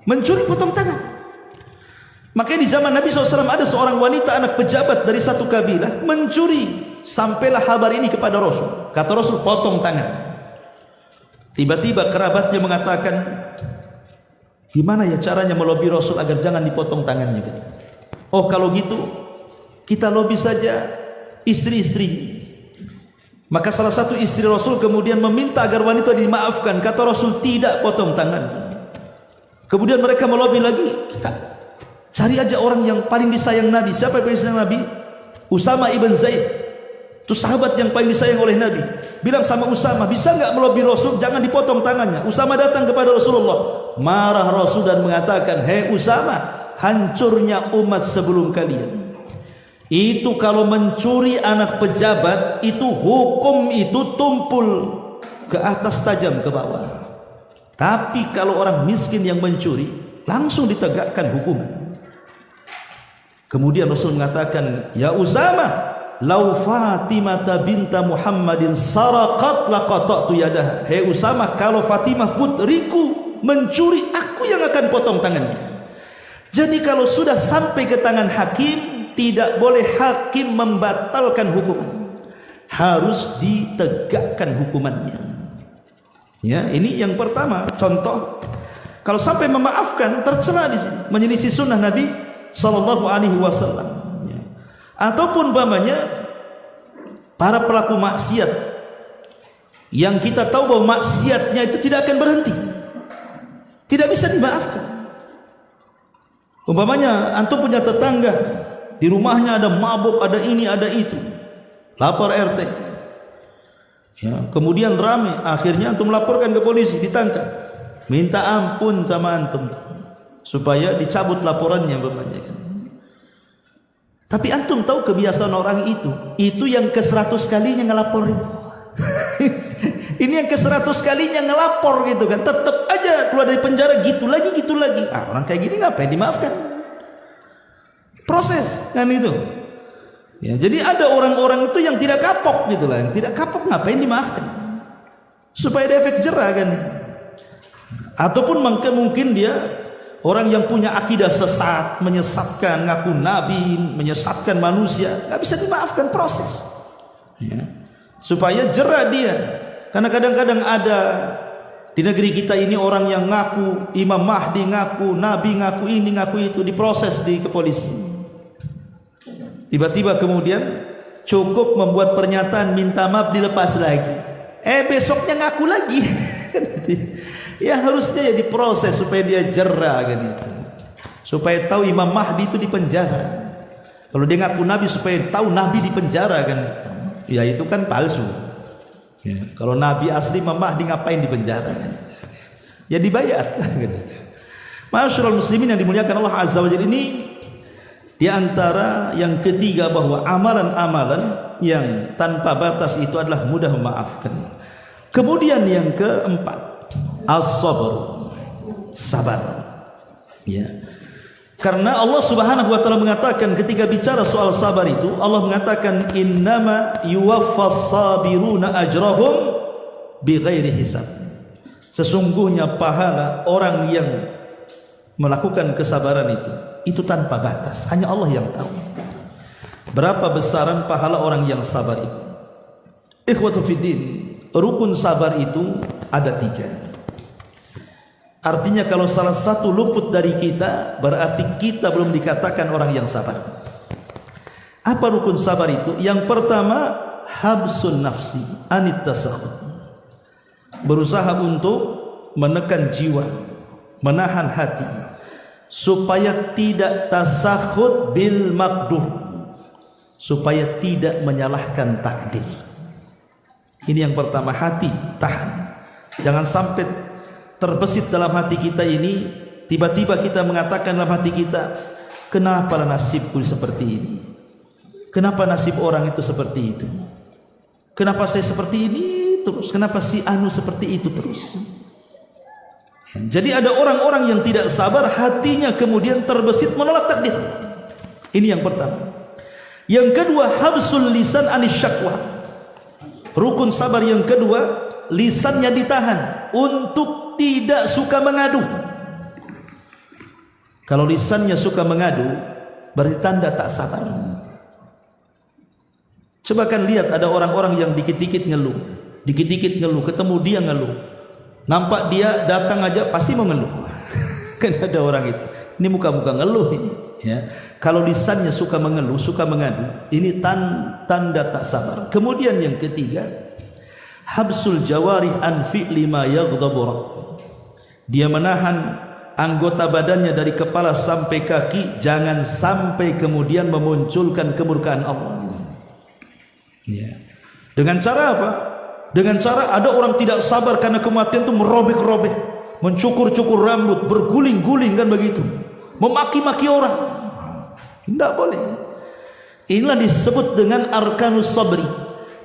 Mencuri potong tangan. Makanya di zaman Nabi SAW ada seorang wanita anak pejabat dari satu kabilah mencuri. Sampailah kabar ini kepada Rasul. Kata Rasul, potong tangan. Tiba-tiba kerabatnya mengatakan, gimana ya caranya melobi Rasul agar jangan dipotong tangannya? Oh kalau gitu kita lobi saja istri-istrinya. Maka salah satu istri Rasul kemudian meminta agar wanita dimaafkan. Kata Rasul, tidak, potong tangannya. Kemudian mereka melobi lagi, kita cari aja orang yang paling disayang Nabi. Siapa yang paling disayang Nabi? Usama ibn Zaid. Itu sahabat yang paling disayang oleh Nabi. Bilang sama Usama, bisa nggak melobi Rasul jangan dipotong tangannya? Usama datang kepada Rasulullah, marah Rasul dan mengatakan, hei Usama, hancurnya umat sebelum kalian. Itu kalau mencuri anak pejabat, itu hukum itu tumpul ke atas tajam ke bawah. Tapi kalau orang miskin yang mencuri, langsung ditegakkan hukuman. Kemudian Rasul mengatakan, ya Usama, lau Fatimah binta Muhammadin saraqat laqata'tu yadaha. Hei Usama, kalau Fatimah putriku mencuri, aku yang akan potong tangannya. Jadi kalau sudah sampai ke tangan hakim, tidak boleh hakim membatalkan hukuman, harus ditegakkan hukumannya. Ya, ini yang pertama contoh. Kalau sampai memaafkan, tercela di sini, menyelisih sunnah Nabi Sallallahu Alaihi Wasallam. Ya. Ataupun umpamanya para pelaku maksiat yang kita tahu bahwa maksiatnya itu tidak akan berhenti, tidak bisa dimaafkan. Umpamanya antum punya tetangga, di rumahnya ada mabuk, ada ini, ada itu. Lapor RT. Ya, kemudian rame, akhirnya antum laporkan ke polisi, ditangkap. Minta ampun sama antum supaya dicabut laporannya umpamanya kan. Tapi antum tahu kebiasaan orang itu yang ke-100 kalinya ngelapor itu. Ini yang ke-100 kalinya ngelapor gitu kan. Tetap aja keluar dari penjara gitu lagi. Orang kayak gini ngapain dimaafkan? Proses kan itu. Ya, jadi ada orang-orang itu yang tidak kapok gitu lah. Yang tidak kapok ngapain dimaafkan? Supaya ada efek jerah kan. Ataupun mungkin dia orang yang punya akidah sesat, menyesatkan, ngaku nabi, menyesatkan manusia, nggak bisa dimaafkan, proses. Ya. Supaya jerah dia. Karena kadang-kadang ada di negeri kita ini orang yang ngaku Imam Mahdi, ngaku nabi, ngaku ini, ngaku itu, diproses di kepolisian. Tiba-tiba kemudian cukup membuat pernyataan minta maaf, dilepas lagi. Besoknya ngaku lagi. Ya harusnya ya diproses supaya dia jerah kan itu. supaya tahu Imam Mahdi itu di penjara. Kalau dia ngaku nabi supaya tahu nabi di penjara kan, ya itu kan palsu. Ya, kalau nabi asli Imam Mahdi ngapain di penjara kan? Ya dibayar. Masyaallah muslimin yang dimuliakan Allah Azza wa Jalla, ini di antara yang ketiga bahwa amalan-amalan yang tanpa batas itu adalah mudah memaafkan. Kemudian yang keempat, as-sabr, sabar. Ya. Karena Allah Subhanahu wa taala mengatakan ketika bicara soal sabar itu, Allah mengatakan innama yuwaffas sabiruna ajrahum bighairi hisab. Sesungguhnya pahala orang yang melakukan kesabaran itu tanpa batas, hanya Allah yang tahu berapa besaran pahala orang yang sabar itu. Ikhwatu fiddin, rukun sabar itu ada 3. Artinya kalau salah satu luput dari kita, berarti kita belum dikatakan orang yang sabar. Apa rukun sabar itu? Yang pertama, habsun nafsi anit tasakhut. Berusaha untuk menekan jiwa, menahan hati supaya tidak tasakhut bil maqdur, supaya tidak menyalahkan takdir. Ini yang pertama, hati tahan. Jangan sampai terbesit dalam hati kita ini, tiba-tiba kita mengatakan dalam hati kita, kenapa nasibku seperti ini? Kenapa nasib orang itu seperti itu? Kenapa saya seperti ini terus? Kenapa si anu seperti itu terus? Jadi ada orang-orang yang tidak sabar, hatinya kemudian terbesit menolak takdir. Ini yang pertama. Yang kedua, habsul lisan anis syakwa. Rukun sabar yang kedua, lisannya ditahan untuk tidak suka mengadu. Kalau lisannya suka mengadu, berarti tanda tak sabar. Coba kan lihat, ada orang-orang yang dikit-dikit ngeluh, ketemu dia ngeluh. Nampak dia datang aja pasti mau ngeluh. Kan ada orang itu. Ini muka-muka ngeluh ini, ya. Kalau lisannya suka mengeluh, suka mengadu, ini tanda tak sabar. Kemudian yang ketiga, habsul jawarih an fi'li ma yaghdabu rabb. Dia menahan anggota badannya dari kepala sampai kaki, jangan sampai kemudian memunculkan kemurkaan Allah. Ya. Dengan cara apa? Dengan cara ada orang tidak sabar karena kematian itu merobek-robek, mencukur-cukur rambut, berguling-guling kan begitu, memaki-maki orang. Tidak boleh. Inilah disebut dengan arkanus sabri.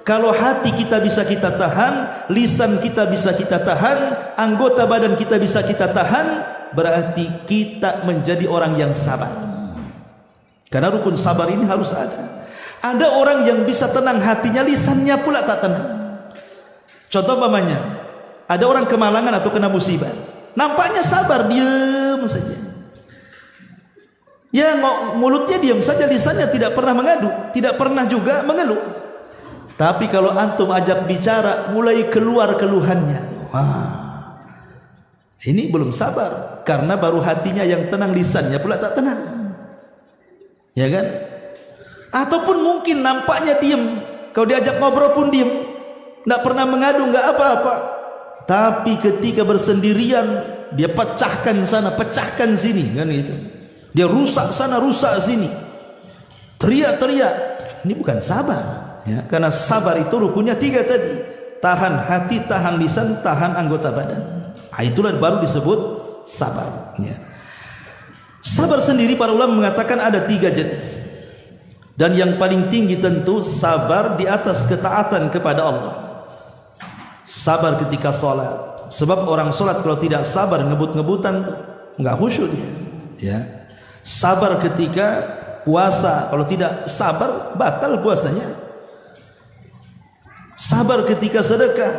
Kalau hati kita bisa kita tahan, lisan kita bisa kita tahan, anggota badan kita bisa kita tahan, berarti kita menjadi orang yang sabar. Karena rukun sabar ini harus ada. Ada orang yang bisa tenang hatinya, lisannya pula tak tenang. Contoh umpamanya, ada orang kemalangan atau kena musibah, nampaknya sabar, diam saja. Ya, mulutnya diam saja, lisannya tidak pernah mengadu, tidak pernah juga mengeluh. Tapi kalau antum ajak bicara, mulai keluar keluhannya. Ini belum sabar, karena baru hatinya yang tenang, lisannya pula tak tenang. Ya kan? Ataupun mungkin nampaknya diam, kalau diajak ngobrol pun diam, tidak pernah mengadu, nggak apa-apa. Tapi ketika bersendirian, dia pecahkan sana, pecahkan sini, kan gitu. Dia rusak sana, rusak sini, teriak-teriak. Ini bukan sabar, ya. Karena sabar itu rukunnya 3 tadi: tahan hati, tahan lisan, tahan anggota badan. Itulah baru disebut sabar. Ya. Sabar sendiri para ulama mengatakan ada 3 jenis. Dan yang paling tinggi tentu sabar di atas ketaatan kepada Allah. Sabar ketika sholat, sebab orang sholat kalau tidak sabar, ngebut-ngebutan tuh nggak khusyuk dia. Ya. Sabar ketika puasa, kalau tidak sabar batal puasanya. Sabar ketika sedekah,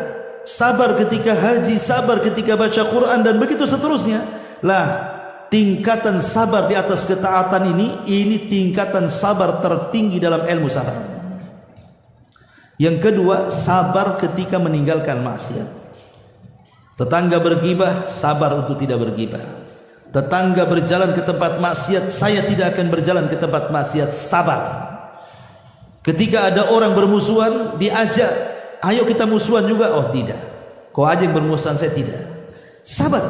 sabar ketika haji, sabar ketika baca Quran, dan begitu seterusnya. Lah, tingkatan sabar di atas ketaatan ini tingkatan sabar tertinggi dalam ilmu sabar. Yang kedua, sabar ketika meninggalkan maksiat. Tetangga bergibah, sabar untuk tidak bergibah. Tetangga berjalan ke tempat maksiat, saya tidak akan berjalan ke tempat maksiat, sabar. Ketika ada orang bermusuhan, diajak, ayo kita musuhan juga, oh tidak, kau aja yang bermusuhan, saya tidak. Sabar.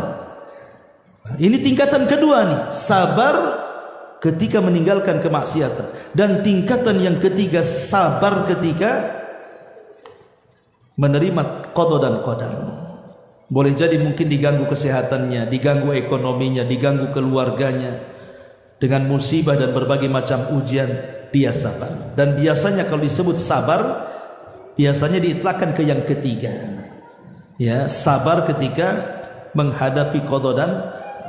Ini tingkatan kedua nih, sabar ketika meninggalkan kemaksiatan. Dan tingkatan yang ketiga, sabar ketika menerima qada dan qadar. Boleh jadi mungkin diganggu kesehatannya, diganggu ekonominya, diganggu keluarganya dengan musibah dan berbagai macam ujian, dia sabar. Dan biasanya kalau disebut sabar, biasanya diitlakkan ke yang ketiga. Ya, sabar ketika menghadapi qada dan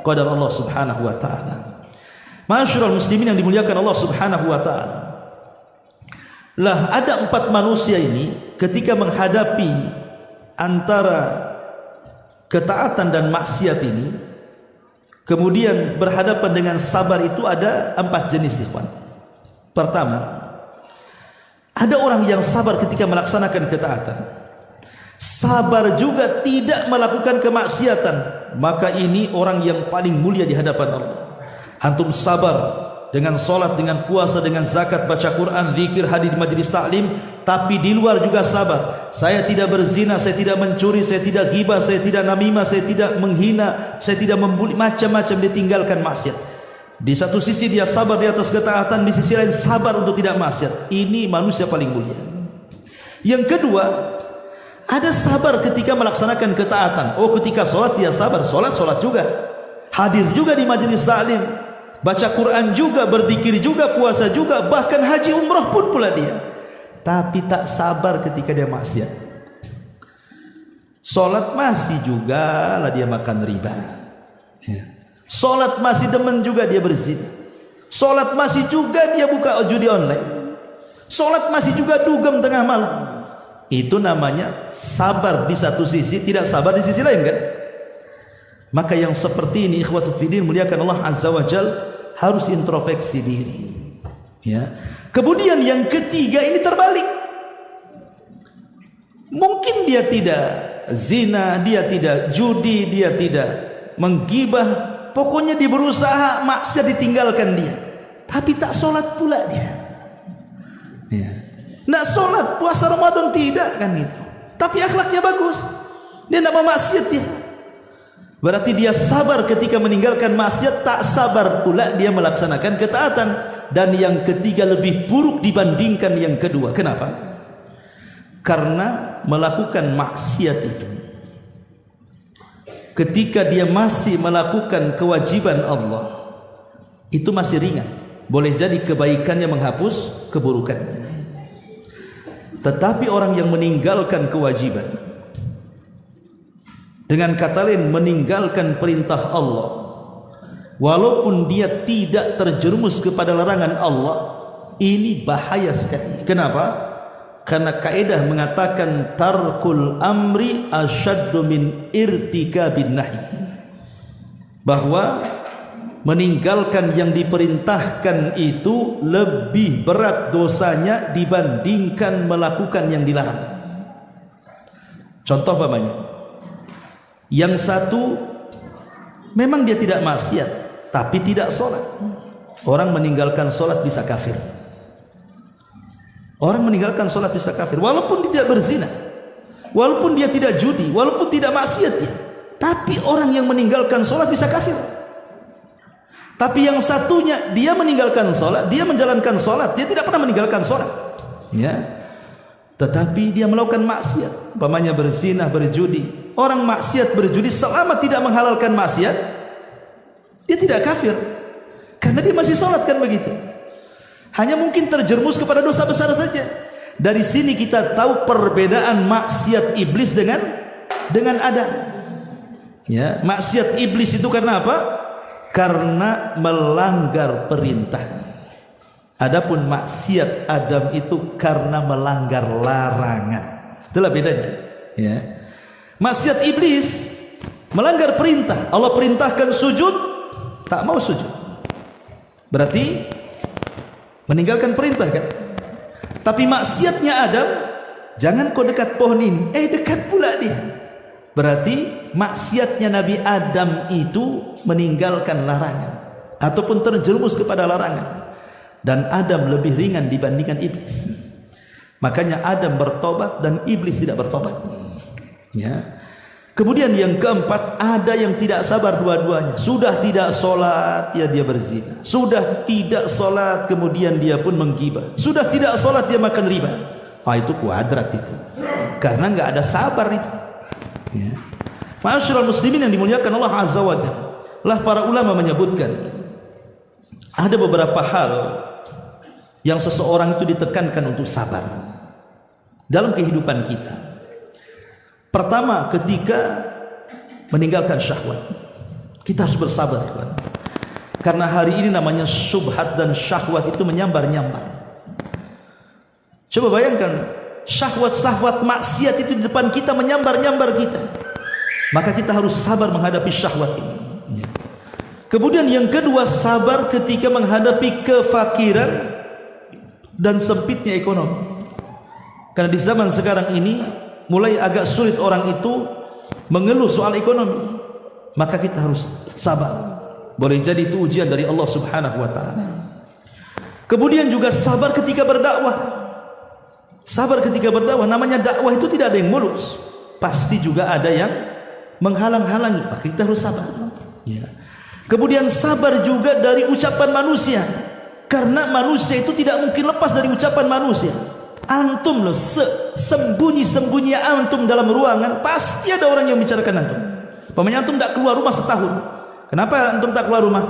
qadar Allah Subhanahu wa taala. Ma'asyiral muslimin yang dimuliakan Allah Subhanahu wa taala. Lah ada 4 manusia ini ketika menghadapi antara ketaatan dan maksiat ini, kemudian berhadapan dengan sabar, itu ada 4 jenis, ikhwan. Pertama, ada orang yang sabar ketika melaksanakan ketaatan, sabar juga tidak melakukan kemaksiatan, maka ini orang yang paling mulia di hadapan Allah. Antum sabar dengan solat, dengan puasa, dengan zakat, baca Quran, zikir, hadir di majelis taklim, tapi di luar juga sabar. Saya tidak berzina, saya tidak mencuri, saya tidak ghibah, saya tidak namimah, saya tidak menghina, saya tidak membuli, macam-macam ditinggalkan maksiat. Di satu sisi dia sabar di atas ketaatan, di sisi lain sabar untuk tidak maksiat. Ini manusia paling mulia. Yang kedua, ada sabar ketika melaksanakan ketaatan. Oh, ketika solat dia sabar, solat juga, hadir juga di majelis taklim, baca Quran juga, berzikir juga, puasa juga, bahkan haji umrah pun pula dia. Tapi tak sabar ketika dia maksiat. Salat masih juga lah dia makan riba. Ya. Salat masih demen juga dia berzina. Salat masih juga dia buka judi online. Salat masih juga dugem tengah malam. Itu namanya sabar di satu sisi, tidak sabar di sisi lain, kan? Maka yang seperti ini, ikhwatu fiddin, muliakan Allah Azza wa Jalla, harus introspeksi diri. Ya. Kemudian yang ketiga ini terbalik. Mungkin dia tidak zina, dia tidak judi, dia tidak menggibah, pokoknya dia berusaha maksiat ditinggalkan dia. Tapi tak solat pula dia. Ya. Nak solat, puasa Ramadan tidak, kan itu. Tapi akhlaknya bagus. Dia tidak memaksiat dia. Berarti dia sabar ketika meninggalkan maksiat, tak sabar pula dia melaksanakan ketaatan. Dan yang ketiga lebih buruk dibandingkan yang kedua. Kenapa? Karena melakukan maksiat itu, ketika dia masih melakukan kewajiban Allah, itu masih ringan. Boleh jadi kebaikannya menghapus keburukannya. Tetapi orang yang meninggalkan kewajiban, dengan kata lain meninggalkan perintah Allah, walaupun dia tidak terjerumus kepada larangan Allah, ini bahaya sekali. Kenapa? Karena kaidah mengatakan tarkul amri asyaddu min irtikabin nahi, bahwa meninggalkan yang diperintahkan itu lebih berat dosanya dibandingkan melakukan yang dilarang. Contoh umpamanya, yang satu memang dia tidak maksiat tapi tidak sholat. Orang meninggalkan sholat bisa kafir. Orang meninggalkan sholat bisa kafir, walaupun dia tidak berzina, walaupun dia tidak judi, walaupun tidak maksiat dia. Tapi orang yang meninggalkan sholat bisa kafir. Tapi yang satunya dia meninggalkan sholat, dia menjalankan sholat, dia tidak pernah meninggalkan sholat, ya. Tetapi dia melakukan maksiat, umpamanya berzina, berjudi. Orang maksiat berjudi selama tidak menghalalkan maksiat, dia tidak kafir, karena dia masih sholat, kan begitu. Hanya mungkin terjerumus kepada dosa besar saja. Dari sini kita tahu perbedaan maksiat iblis dengan Adam. Ya, maksiat iblis itu karena apa? Karena melanggar perintah. Adapun maksiat Adam itu karena melanggar larangan. Itulah bedanya. Ya. Maksiat iblis melanggar perintah. Allah perintahkan sujud, tak mau sujud. Berarti meninggalkan perintah, kan? Tapi maksiatnya Adam, jangan kau dekat pohon ini, dekat pula dia. Berarti maksiatnya Nabi Adam itu meninggalkan larangan ataupun terjerumus kepada larangan. Dan Adam lebih ringan dibandingkan iblis. Makanya Adam bertobat dan iblis tidak bertobat. Ya. Kemudian yang keempat, ada yang tidak sabar dua-duanya. Sudah tidak sholat, ya dia berzina. Sudah tidak sholat, kemudian dia pun menggibah. Sudah tidak sholat, dia makan riba. Itu kuadrat itu. Karena nggak ada sabar itu. Ya. Ma'asyiral muslimin yang dimuliakan Allah Azza wa Jalla. Lah para ulama menyebutkan ada beberapa hal yang seseorang itu ditekankan untuk sabar dalam kehidupan kita. Pertama, ketika meninggalkan syahwat, kita harus bersabar, kawan. Karena hari ini namanya syubhat dan syahwat itu menyambar-nyambar. Coba bayangkan, syahwat-syahwat maksiat itu di depan kita menyambar-nyambar kita. Maka kita harus sabar menghadapi syahwat ini. Kemudian yang kedua, sabar ketika menghadapi kefakiran dan sempitnya ekonomi. Karena di zaman sekarang ini mulai agak sulit orang itu mengeluh soal ekonomi, maka kita harus sabar. Boleh jadi itu ujian dari Allah Subhanahu wa taala. Kemudian juga sabar ketika berdakwah. Sabar ketika berdakwah, namanya dakwah itu tidak ada yang mulus. Pasti juga ada yang menghalang-halangi, maka kita harus sabar. Ya. Kemudian sabar juga dari ucapan manusia. Karena manusia itu tidak mungkin lepas dari ucapan manusia. Antum loh, sembunyi-sembunyi antum dalam ruangan, pasti ada orang yang bicarakan antum. Pokoknya antum tak keluar rumah setahun. Kenapa antum tak keluar rumah?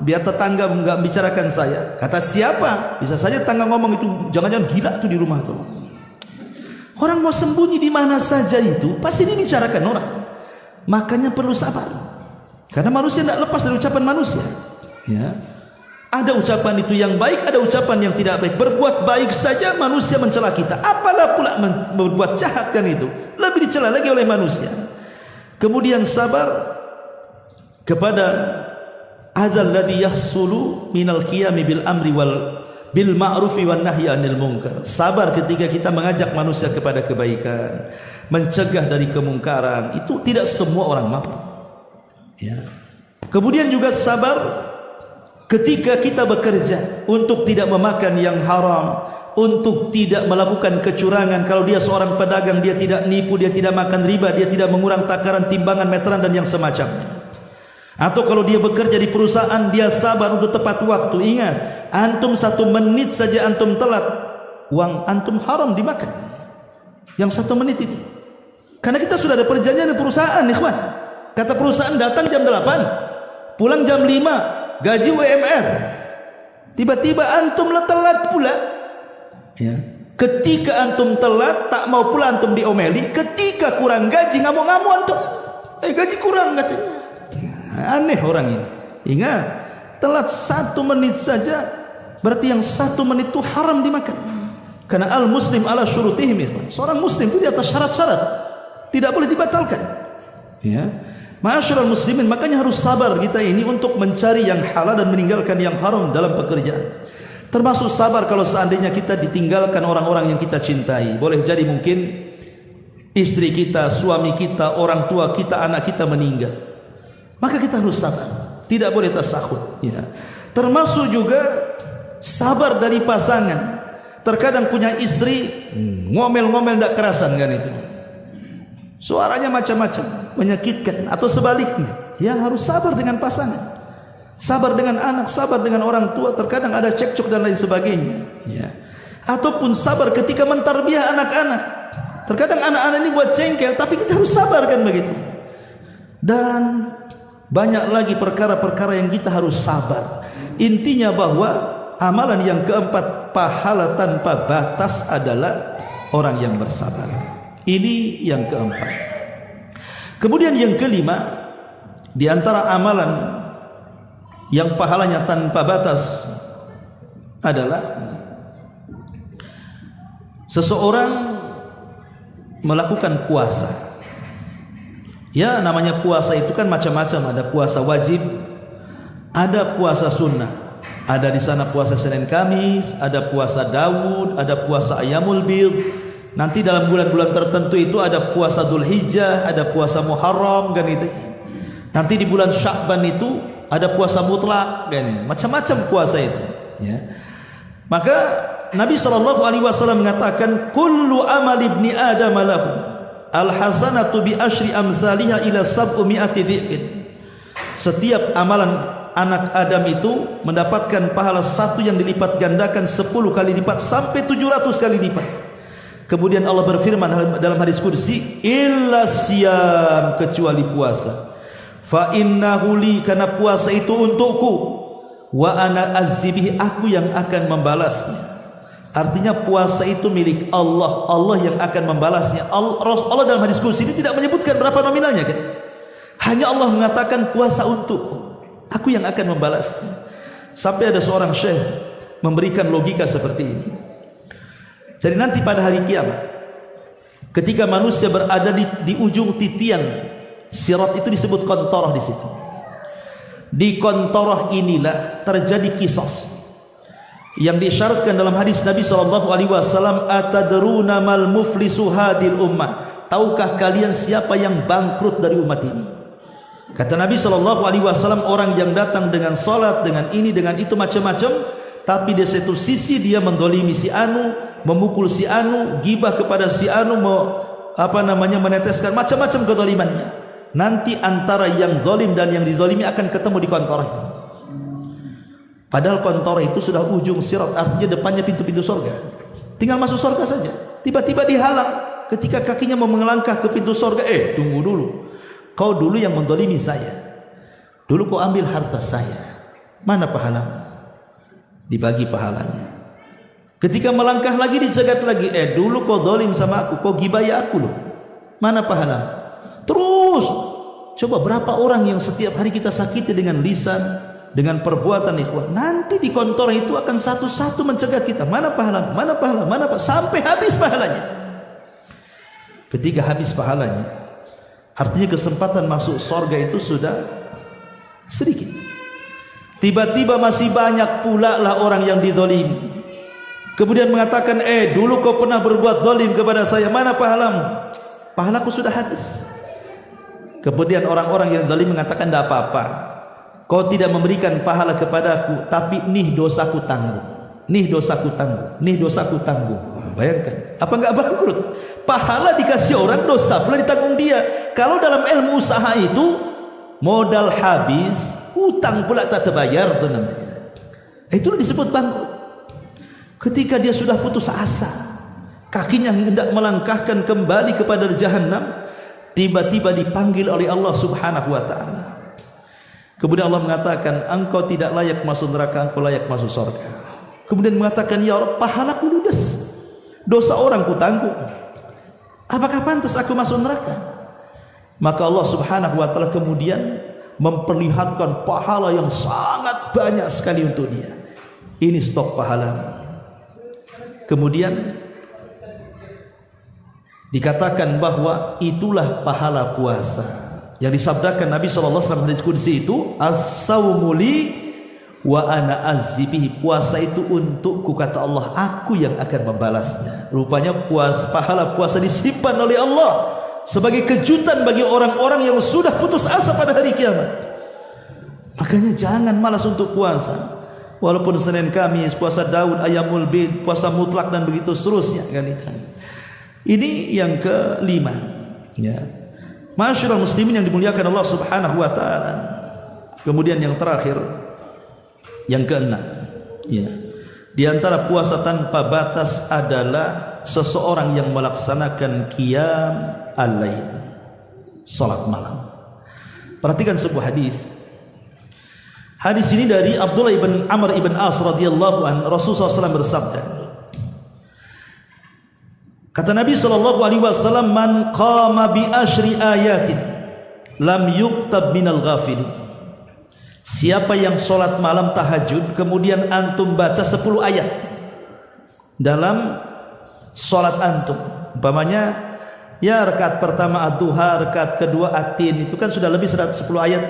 Biar tetangga enggak bicarakan saya. Kata siapa? Bisa saja tetangga ngomong itu, jangan-jangan gila tuh di rumah tuh. Orang mau sembunyi di mana saja itu pasti dibicarakan orang. Makanya perlu sabar. Karena manusia tidak lepas dari ucapan manusia. Ya. Ada ucapan itu yang baik, ada ucapan yang tidak baik. Berbuat baik saja manusia mencela kita, apalah pula berbuat jahat, kan itu lebih dicela lagi oleh manusia. Kemudian sabar kepada adzal ladzi yahsulu minal qiyami bil amri wal bil ma'rufi wan nahyi anil munkar. Sabar ketika kita mengajak manusia kepada kebaikan, mencegah dari kemungkaran. Itu tidak semua orang mau. Ya. Kemudian juga sabar ketika kita bekerja untuk tidak memakan yang haram, untuk tidak melakukan kecurangan. Kalau dia seorang pedagang, dia tidak nipu, dia tidak makan riba, dia tidak mengurang takaran, timbangan, meteran dan yang semacamnya. Atau kalau dia bekerja di perusahaan, dia sabar untuk tepat waktu. Ingat, antum 1 menit saja antum telat, uang antum haram dimakan. Yang 1 menit itu. Karena kita sudah ada perjanjian di perusahaan, ikhwan. Kata perusahaan datang jam 8, pulang jam 5. Gaji UMR, tiba-tiba antum telat pula. Ya. Ketika antum telat, tak mau pula antum diomeli. Ketika kurang gaji, ngamuk-ngamuk antum. Gaji kurang katanya. Aneh orang ini. Ingat, telat 1 menit saja, berarti yang 1 menit itu haram dimakan. Karena al-muslim ala syurutihim. Seorang muslim itu di atas syarat-syarat, tidak boleh dibatalkan. Ya. Ma'asyiral muslimin, makanya harus sabar kita ini untuk mencari yang halal dan meninggalkan yang haram dalam pekerjaan. Termasuk sabar kalau seandainya kita ditinggalkan orang-orang yang kita cintai. Boleh jadi mungkin istri kita, suami kita, orang tua kita, anak kita meninggal. Maka kita harus sabar, tidak boleh tasakhut. Ya. Termasuk juga sabar dari pasangan. Terkadang punya istri ngomel-ngomel tidak kerasan, kan itu. Suaranya macam-macam, menyakitkan, atau sebaliknya. Ya harus sabar dengan pasangan, sabar dengan anak, sabar dengan orang tua. Terkadang ada cekcok dan lain sebagainya. Ya. Ataupun sabar ketika mentarbiyah anak-anak. Terkadang anak-anak ini buat cengkel, tapi kita harus sabar, kan begitu. Dan banyak lagi perkara-perkara yang kita harus sabar. Intinya bahwa amalan yang keempat, pahala tanpa batas, adalah orang yang bersabar. Ini yang keempat. Kemudian yang kelima, di antara amalan yang pahalanya tanpa batas adalah seseorang melakukan puasa. Ya, namanya puasa itu kan macam-macam. Ada puasa wajib, ada puasa sunnah. Ada di sana puasa Senin Kamis, ada puasa Daud, ada puasa Ayyamul Bid. Nanti dalam bulan-bulan tertentu itu ada puasa Dzulhijjah, ada puasa Muharram, kan itu. Nanti di bulan Sya'ban itu ada puasa mutlak, kan. Macam-macam puasa itu, ya. Maka Nabi SAW mengatakan, kullu amal ibni Adam lahu al-hasanatu bi asyri amsalihha ila sab'umi'ati dhifin. Setiap amalan anak Adam itu mendapatkan pahala satu yang dilipat gandakan 10 kali lipat sampai 700 kali lipat. Kemudian Allah berfirman dalam hadis qudsi, illa siyam, kecuali puasa. Fa innahu li, karena puasa itu untukku, wa ana azzibihi, aku yang akan membalasnya. Artinya puasa itu milik Allah, Allah yang akan membalasnya. Allah dalam hadis qudsi ini tidak menyebutkan berapa nominalnya kan? Hanya Allah mengatakan puasa untukku, aku yang akan membalasnya. Sampai ada seorang syekh memberikan logika seperti ini. Jadi nanti pada hari kiamat, ketika manusia berada di ujung titian sirat, itu disebut kontorah di situ. Di kontorah inilah terjadi kisos yang disyaratkan dalam hadis Nabi SAW, atadruna mal muflisu hadil ummah, tahukah kalian siapa yang bangkrut dari umat ini? Kata Nabi SAW, orang yang datang dengan salat, dengan ini, dengan itu, macam-macam, tapi di satu sisi dia mendolimi si anu, memukul si anu, gibah kepada si anu, meneteskan macam-macam kedolimannya. Nanti antara yang zalim dan yang dizalimi akan ketemu di kontorah itu. Padahal kontorah itu sudah ujung sirat, artinya depannya pintu-pintu surga. Tinggal masuk surga saja. Tiba-tiba dihalang ketika kakinya mau melangkah ke pintu surga. Tunggu dulu. Kau dulu yang mendolimi saya. Dulu kau ambil harta saya. Mana pahalamu? Dibagi pahalanya. Ketika melangkah lagi dicegat lagi. Dulu kau zalim sama aku, kau gibaya aku loh. Mana pahalamu? Terus. Coba berapa orang yang setiap hari kita sakiti dengan lisan, dengan perbuatan, ikhwan. Nanti di kontor itu akan satu-satu mencegat kita. Mana pahala, mana pahala, mana pahala, sampai habis pahalanya. Ketika habis pahalanya, artinya kesempatan masuk surga itu sudah sedikit. Tiba-tiba masih banyak pula lah orang yang dizalimi. Kemudian mengatakan, dulu kau pernah berbuat zalim kepada saya, mana pahalamu? Pahalaku sudah habis. Kemudian orang-orang yang zalim mengatakan, tidak apa-apa, kau tidak memberikan pahala kepadaku, tapi nih dosaku tanggung, nih dosaku tanggung, nih dosaku tanggung. Bayangkan, apa enggak bangkrut? Pahala dikasih orang, dosa pula ditanggung dia. Kalau dalam ilmu usaha itu modal habis, hutang pula tak terbayar, itu namanya. Itulah disebut bangkrut. Ketika dia sudah putus asa, kakinya hendak melangkahkan kembali kepada jahannam, tiba-tiba dipanggil oleh Allah Subhanahu wa taala. Kemudian Allah mengatakan, engkau tidak layak masuk neraka, engkau layak masuk surga. Kemudian mengatakan, ya Allah, pahalaku ludes, dosa orang ku tanggung, apakah pantas aku masuk neraka? Maka Allah Subhanahu wa taala kemudian memperlihatkan pahala yang sangat banyak sekali untuk dia. Ini stok pahala. Kemudian dikatakan bahwa itulah pahala puasa yang disabdakan Nabi SAW hadis qudsi itu, as-saumu li wa ana azzibihi, puasa itu untukku, kata Allah, aku yang akan membalasnya. Rupanya pahala puasa disimpan oleh Allah sebagai kejutan bagi orang-orang yang sudah putus asa pada hari kiamat. Makanya jangan malas untuk puasa. Walaupun Senin Kamis, puasa Daud, Ayamul Bid, puasa mutlak dan begitu seterusnya kan itu. Ini yang kelima, ya. Masyaallah muslimin yang dimuliakan Allah Subhanahu wa taala. Kemudian yang terakhir, yang keenam, ya. Di antara puasa tanpa batas adalah seseorang yang melaksanakan qiyam al-lail, salat malam. Perhatikan sebuah hadis. Hadis ini dari Abdullah ibn Amr ibn As radhiyallahu an, Rasulullah SAW bersabda, kata Nabi SAW, man qama bi asyri ayatin lam yuktab minal ghafilin. Siapa yang solat malam tahajud kemudian antum baca 10 ayat dalam solat antum, umpamanya ya rakaat pertama ad-duha, rakaat kedua atin, itu kan sudah lebih 110 ayat,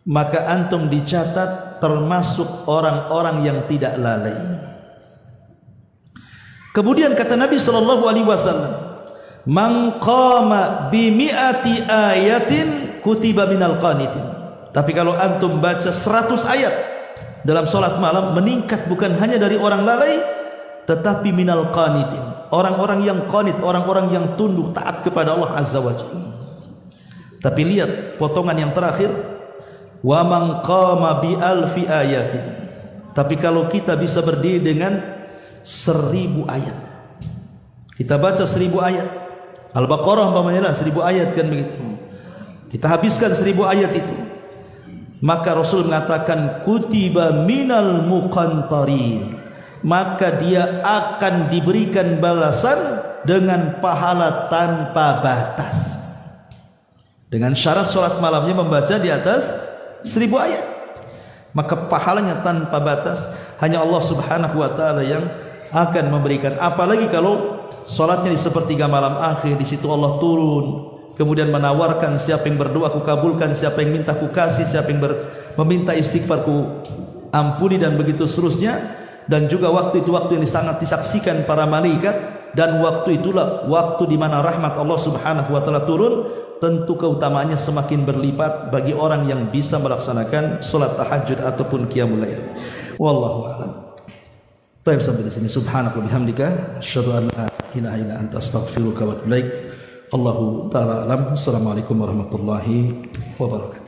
maka antum dicatat termasuk orang-orang yang tidak lalai. Kemudian kata Nabi SAW, man qama bi mi'ati ayatin kutiba minal qanitin. Tapi kalau antum baca 100 ayat dalam solat malam, meningkat bukan hanya dari orang lalai, tetapi minal qanitin, orang-orang yang qanit, orang-orang yang tunduk taat kepada Allah Azza wa Jalla. Tapi lihat potongan yang terakhir, wa man qama bi alfi ayatin. Tapi kalau kita bisa berdiri dengan 1000 ayat, kita baca 1000 ayat, Al-Baqarah umpamanya 1000 ayat kan begitu, kita habiskan 1000 ayat itu, maka Rasul mengatakan kutiba minal muqantarin, maka dia akan diberikan balasan dengan pahala tanpa batas. Dengan syarat sholat malamnya membaca di atas 1000 ayat, maka pahalanya tanpa batas. Hanya Allah Subhanahu wa taala yang akan memberikan. Apalagi kalau sholatnya di sepertiga malam akhir, di situ Allah turun, kemudian menawarkan, siapa yang berdoa ku kabulkan, siapa yang minta ku kasih, siapa yang meminta istighfar ku ampuni, dan begitu seterusnya. Dan juga waktu itu waktu yang sangat disaksikan para malaikat, dan waktu itulah waktu di mana rahmat Allah Subhanahu wa taala turun. Tentu keutamaannya semakin berlipat bagi orang yang bisa melaksanakan salat tahajud ataupun qiyamul lail. Wallahu a'lam. Baik, sampai di sini. Subhanaka wa bihamdika asyhadu an la ilaha illa anta astaghfiruka wa atubu ilaik. Allahu ta'ala alam. Assalamualaikum warahmatullahi wabarakatuh.